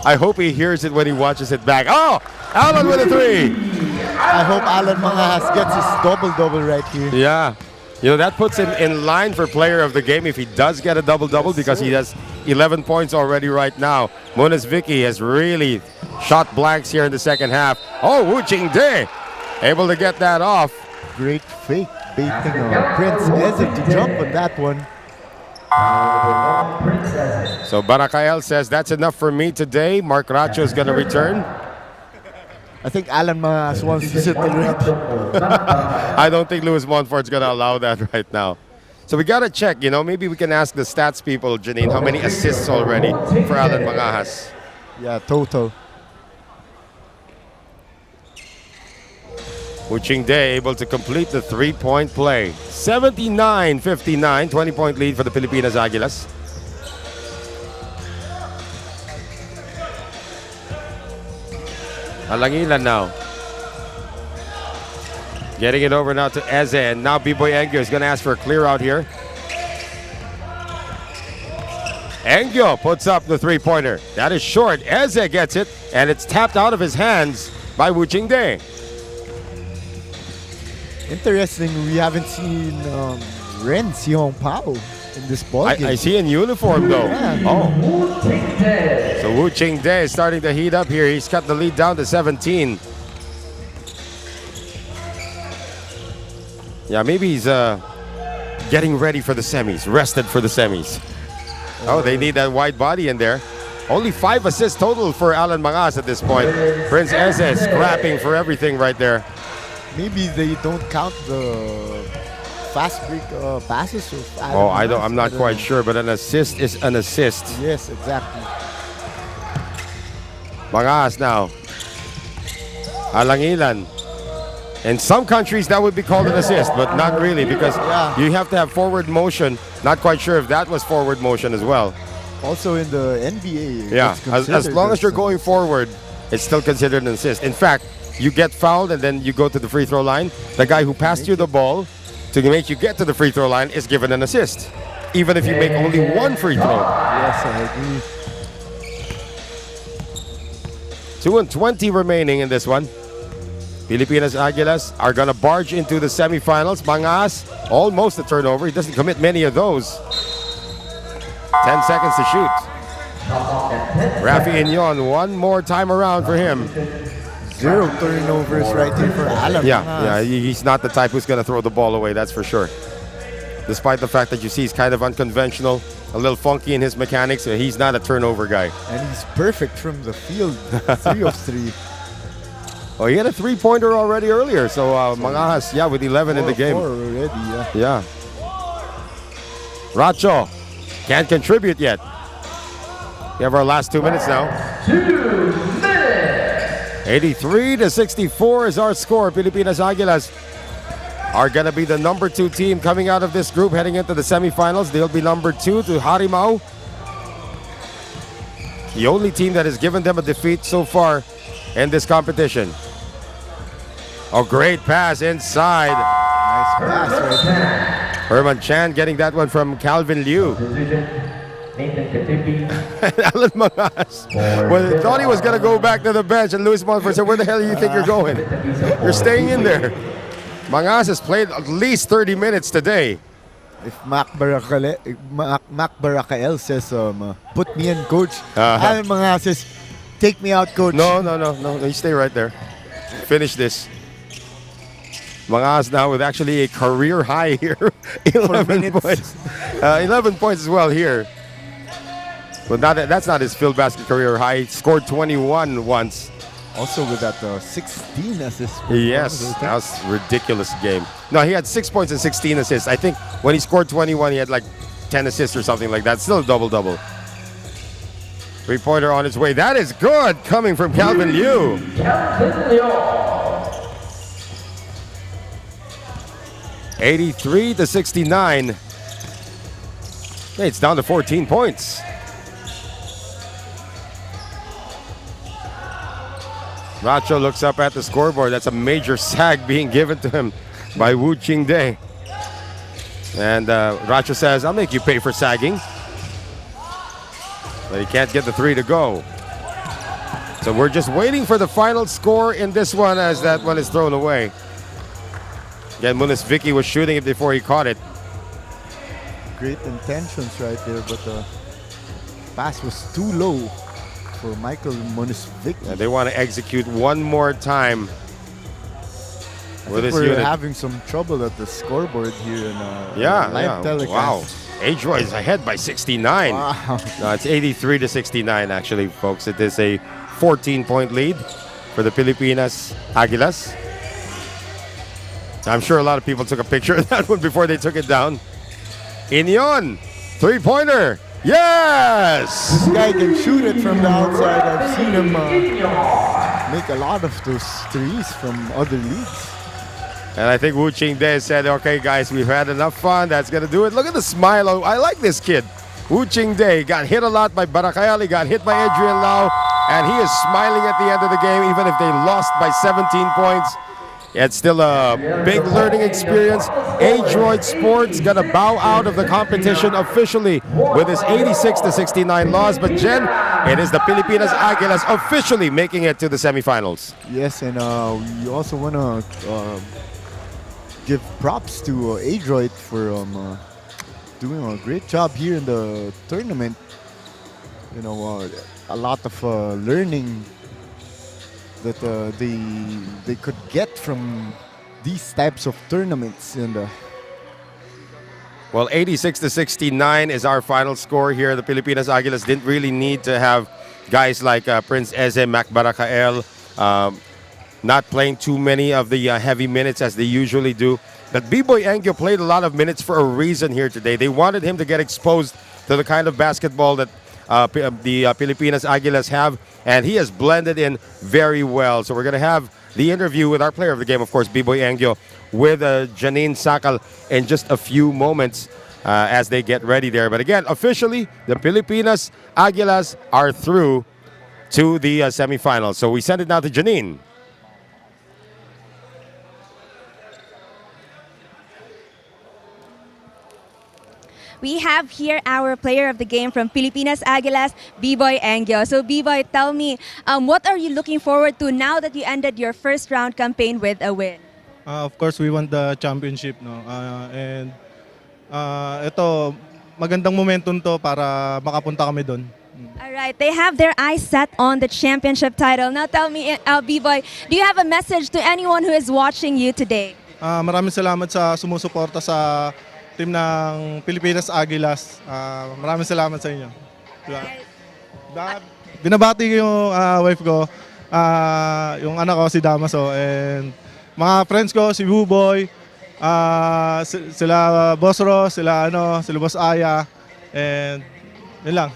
B: I hope he hears it when he watches it back. Oh, Alan with a 3.
C: I hope Alan Mangahas gets his double-double right here.
B: Yeah. That puts him in line for player of the game if he does get a double-double because he has 11 points already right now. Monas Vicky has really shot blanks here in the second half. Oh, Wu Ching Dae able to get that off.
C: Great fake baiting Prince Ezek to jump on that one.
B: So Barakael says, that's enough for me today. Mark Racho is going to return.
C: I think Alan Mangahas wants to sit already.
B: I don't think Louis Montfort's going to allow that right now. So we got to check, maybe we can ask the stats people, Janine, how many assists already for Alan Mangahas.
C: Yeah, total.
B: Wu Ching Dae able to complete the 3-point play. 79-59, 20-point lead for the Pilipinas Aguilas. Alangilan now. Getting it over now to Eze, and now B-Boy Engyo is going to ask for a clear out here. Engyo puts up the 3-pointer. That is short. Eze gets it, and it's tapped out of his hands. by Wu Qingde.
C: Interesting, we haven't seen Ren Xiong Pao in this ball game.
B: I see in uniform though.
C: Yeah.
B: Oh,
G: Wu Qingde.
B: so Wu Qingde is starting to heat up here. He's cut the lead down to 17. Yeah, maybe he's getting ready for the semis, rested for the semis. Oh, they need that wide body in there. Only 5 assists total for Alan Mangas at this point. Prince Eze scrapping for everything right there.
C: Maybe they don't count the fast break passes.
B: Oh, I'm not quite sure, but an assist is an assist.
C: Yes, exactly.
B: Mangas now. Alangilan. In some countries, that would be called an assist, but not really because you have to have forward motion. Not quite sure if that was forward motion as well.
C: Also in the NBA.
B: Yeah,
C: it's
B: as
C: considered
B: long as you're
C: a-
B: going forward, it's still considered an assist. In fact, you get fouled and then you go to the free throw line. The guy who passed you the ball to make you get to the free throw line is given an assist, even if you make only 1 free throw.
C: Yes, I agree.
B: 2:20 remaining in this one. Pilipinas Aguilas are going to barge into the semifinals. Mangas, almost a turnover. He doesn't commit many of those. 10 seconds to shoot. Rafi Inyon, one more time around for him.
C: 0 turnovers right here for Alan.
B: Yeah, he's not the type who's going to throw the ball away, that's for sure. Despite the fact that you see he's kind of unconventional, a little funky in his mechanics, he's not a turnover guy.
C: And he's perfect from the field. 3 of 3.
B: Oh, he had a 3-pointer already earlier, so Mangas, with 11 in the game.
C: 4 already, yeah.
B: Yeah. Racho can't contribute yet. We have our last 2 minutes now.
G: 2 minutes.
B: 83-64 is our score. Pilipinas Aguilas are going to be the number 2 team coming out of this group heading into the semifinals. They'll be number 2 to Harimau. The only team that has given them a defeat so far in this competition. Oh, great pass inside.
C: Nice pass right there.
B: Herman Chan getting that one from Calvin Liu.
G: Nathan Katipi.
B: Alan Mangas. Well, he thought he was going to go back to the bench, and Luis Monfort said, where the hell do you think you're going? You're staying in there. Mangas has played at least 30 minutes today.
C: If Mac Barakael says, put me in, coach. Alan Mangas says, take me out, coach.
B: No, you stay right there. Finish this. Mangas now with actually a career high here. 11 points. 11 points as well here. But that's not his Filbasket career high. He scored 21 once.
C: Also with that 16 assists.
B: Yes, that was a ridiculous game. No, he had 6 points and 16 assists. I think when he scored 21, he had like 10 assists or something like that. Still a double-double. 3-pointer on its way. That is good coming from Calvin Liu.
G: Calvin Liu.
B: 83-69. Hey, it's down to 14 points. Racho looks up at the scoreboard. That's a major sag being given to him by Wu Qingde. And Racho says, I'll make you pay for sagging. But he can't get the 3 to go. So we're just waiting for the final score in this one as that one is thrown away. Again, Munis Vicky was shooting it before he caught it.
C: Great intentions right there, but the pass was too low for Michael Munis-Vicky.
B: Yeah, they want to execute one more time with this
C: we're
B: unit.
C: having some trouble at the scoreboard here in live telecast.
B: Wow. Adroit is ahead by 69.
C: Wow.
B: No, it's 83-69 actually, folks. It is a 14-point lead for the Pilipinas Aguilas. I'm sure a lot of people took a picture of that one before they took it down. Inyon, 3-pointer. Yes!
C: This guy can shoot it from the outside. I've seen him make a lot of those threes from other leagues.
B: And I think Wu Qingde said, okay, guys, we've had enough fun. That's going to do it. Look at the smile. I like this kid. Wu Qingde got hit a lot by Baracayal. He got hit by Adrian Lau. And he is smiling at the end of the game, even if they lost by 17 points. It's still a big learning experience. Adroit Sports gonna bow out of the competition officially with his 86-69 loss. But Jen, it is the Pilipinas Aguilas officially making it to the semifinals.
C: Yes, and we also want to give props to Adroit for doing a great job here in the tournament. You know, a lot of learning that they could get from these types of tournaments. And
B: well, 86-69 is our final score here. The Pilipinas Aguilas didn't really need to have guys like Prince Eze, Mac Barakael, not playing too many of the heavy minutes as they usually do. But B-Boy Angyo played a lot of minutes for a reason here today. They wanted him to get exposed to the kind of basketball that the Pilipinas Aguilas have, and he has blended in very well. So we're going to have the interview with our player of the game, of course, B-Boy Angyo, with Janine Sakal in just a few moments as they get ready there. But again, officially, the Pilipinas Aguilas are through to the semifinals. So we send it now to Janine.
D: We have here our player of the game from Pilipinas Aguilas, B-Boy Angyo. So B-Boy, tell me, what are you looking forward to now that you ended your first round campaign with a win?
H: Of course, we won the championship, no? And ito, magandang momentum to para makapunta kami doon.
D: All right, they have their eyes set on the championship title. Now tell me, B-Boy, do you have a message to anyone who is watching you today?
H: Maraming salamat sa sumusuporta sa team ng Pilipinas Aguilas. Maraming salamat sa inyo. Binabati ko yung wife ko, yung anak ko si Damaso, and mga friends ko si Buboy, sila Boss Ross, sila Boss Aya, and yun lang.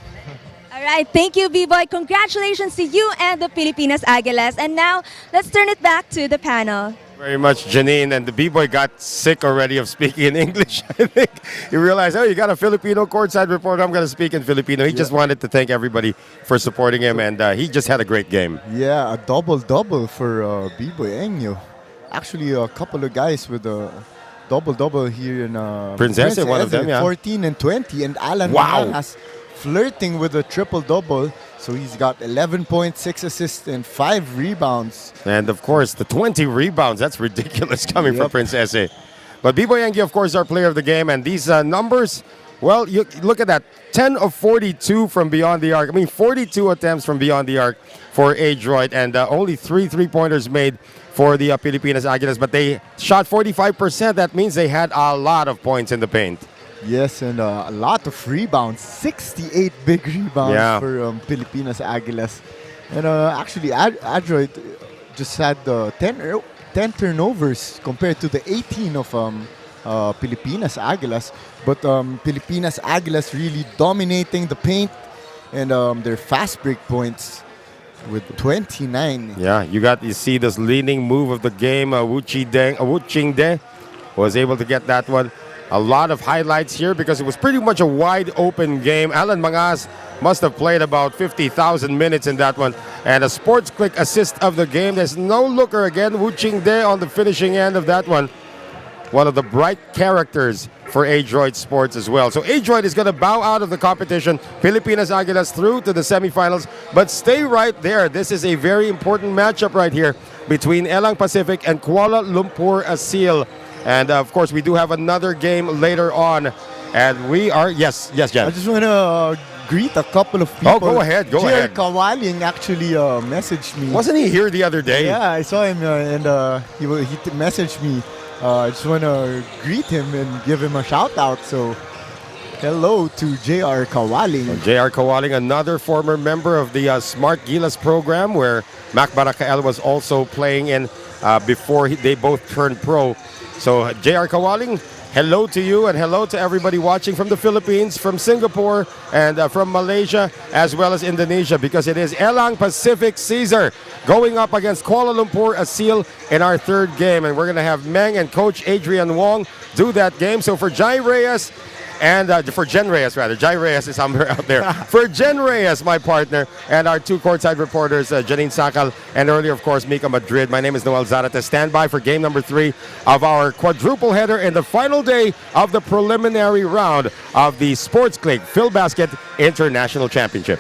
D: All right, thank you, B-Boy. Congratulations to you and the Pilipinas Aguilas. And now, let's turn it back to the panel.
B: Very much, Janine, and the B-Boy got sick already of speaking in English. I think he realized, oh, you got a Filipino courtside reporter, I'm going to speak in Filipino. He just wanted to thank everybody for supporting him, and he just had a great game.
C: yeah, a double-double for B-Boy Angyo. Actually, a couple of guys with a double-double here in
B: Prince Eze, one of them, yeah.
C: 14 and 20, and Alan
B: Wow.
C: has flirting with a triple-double. So he's got 11 points, 6 assists, and 5 rebounds.
B: And of course, the 20 rebounds, that's ridiculous coming from
C: Yep.
B: Prince Eze. But B-Boy Angyo, of course, our player of the game. And these numbers, well, you look at that. 10 of 42 from beyond the arc. I mean, 42 attempts from beyond the arc for Adroit, and only 3 3-pointers made for the Pilipinas Aguilas. But they shot 45%. That means they had a lot of points in the paint.
C: Yes, and a lot of rebounds. 68 big rebounds
B: Yeah.
C: for Pilipinas Aguilas. And actually, Adroit just had 10 turnovers compared to the 18 of Pilipinas Aguilas. But Pilipinas Aguilas really dominating the paint and their fast break points with 29.
B: Yeah, you see this leading move of the game. Wu Qingde was able to get that one. A lot of highlights here because it was pretty much a wide open game. Alan Mangas must have played about 50,000 minutes in that one. And a sports click assist of the game. There's no looker again. Wu Qingde on the finishing end of that one. One of the bright characters for Adroit Sports as well. So Adroit is going to bow out of the competition. Pilipinas Aguilas through to the semifinals. But stay right there. This is a very important matchup right here between Elang Pacific and Kuala Lumpur Asil. And of course, we do have another game later on. And we are, yes, Jan.
C: I just want to greet a couple of people.
B: Oh, go ahead.
C: JR Kawaling actually messaged me.
B: Wasn't he here the other day?
C: Yeah, I saw him and he messaged me. I just want to greet him and give him a shout out. So, hello to JR Kawaling.
B: JR Kawaling, another former member of the Smart Gilas program where Mac Barakael was also playing in before they both turned pro. So, JR Kawaling, hello to you and hello to everybody watching from the Philippines, from Singapore, and from Malaysia, as well as Indonesia, because it is Elang Pacific Caesar going up against Kuala Lumpur Asil in our third game. And we're going to have Meng and Coach Adrian Wong do that game. So for Jai Reyes and for Jen Reyes, rather. Jai Reyes is somewhere out there. For Jen Reyes, my partner, and our two courtside reporters, Janine Sakal, and earlier, of course, Mika Madrid. My name is Noel Zarate. Stand by for game number 3 of our quadruple header in the final day of the preliminary round of the Sports Click Filbasket International Championship.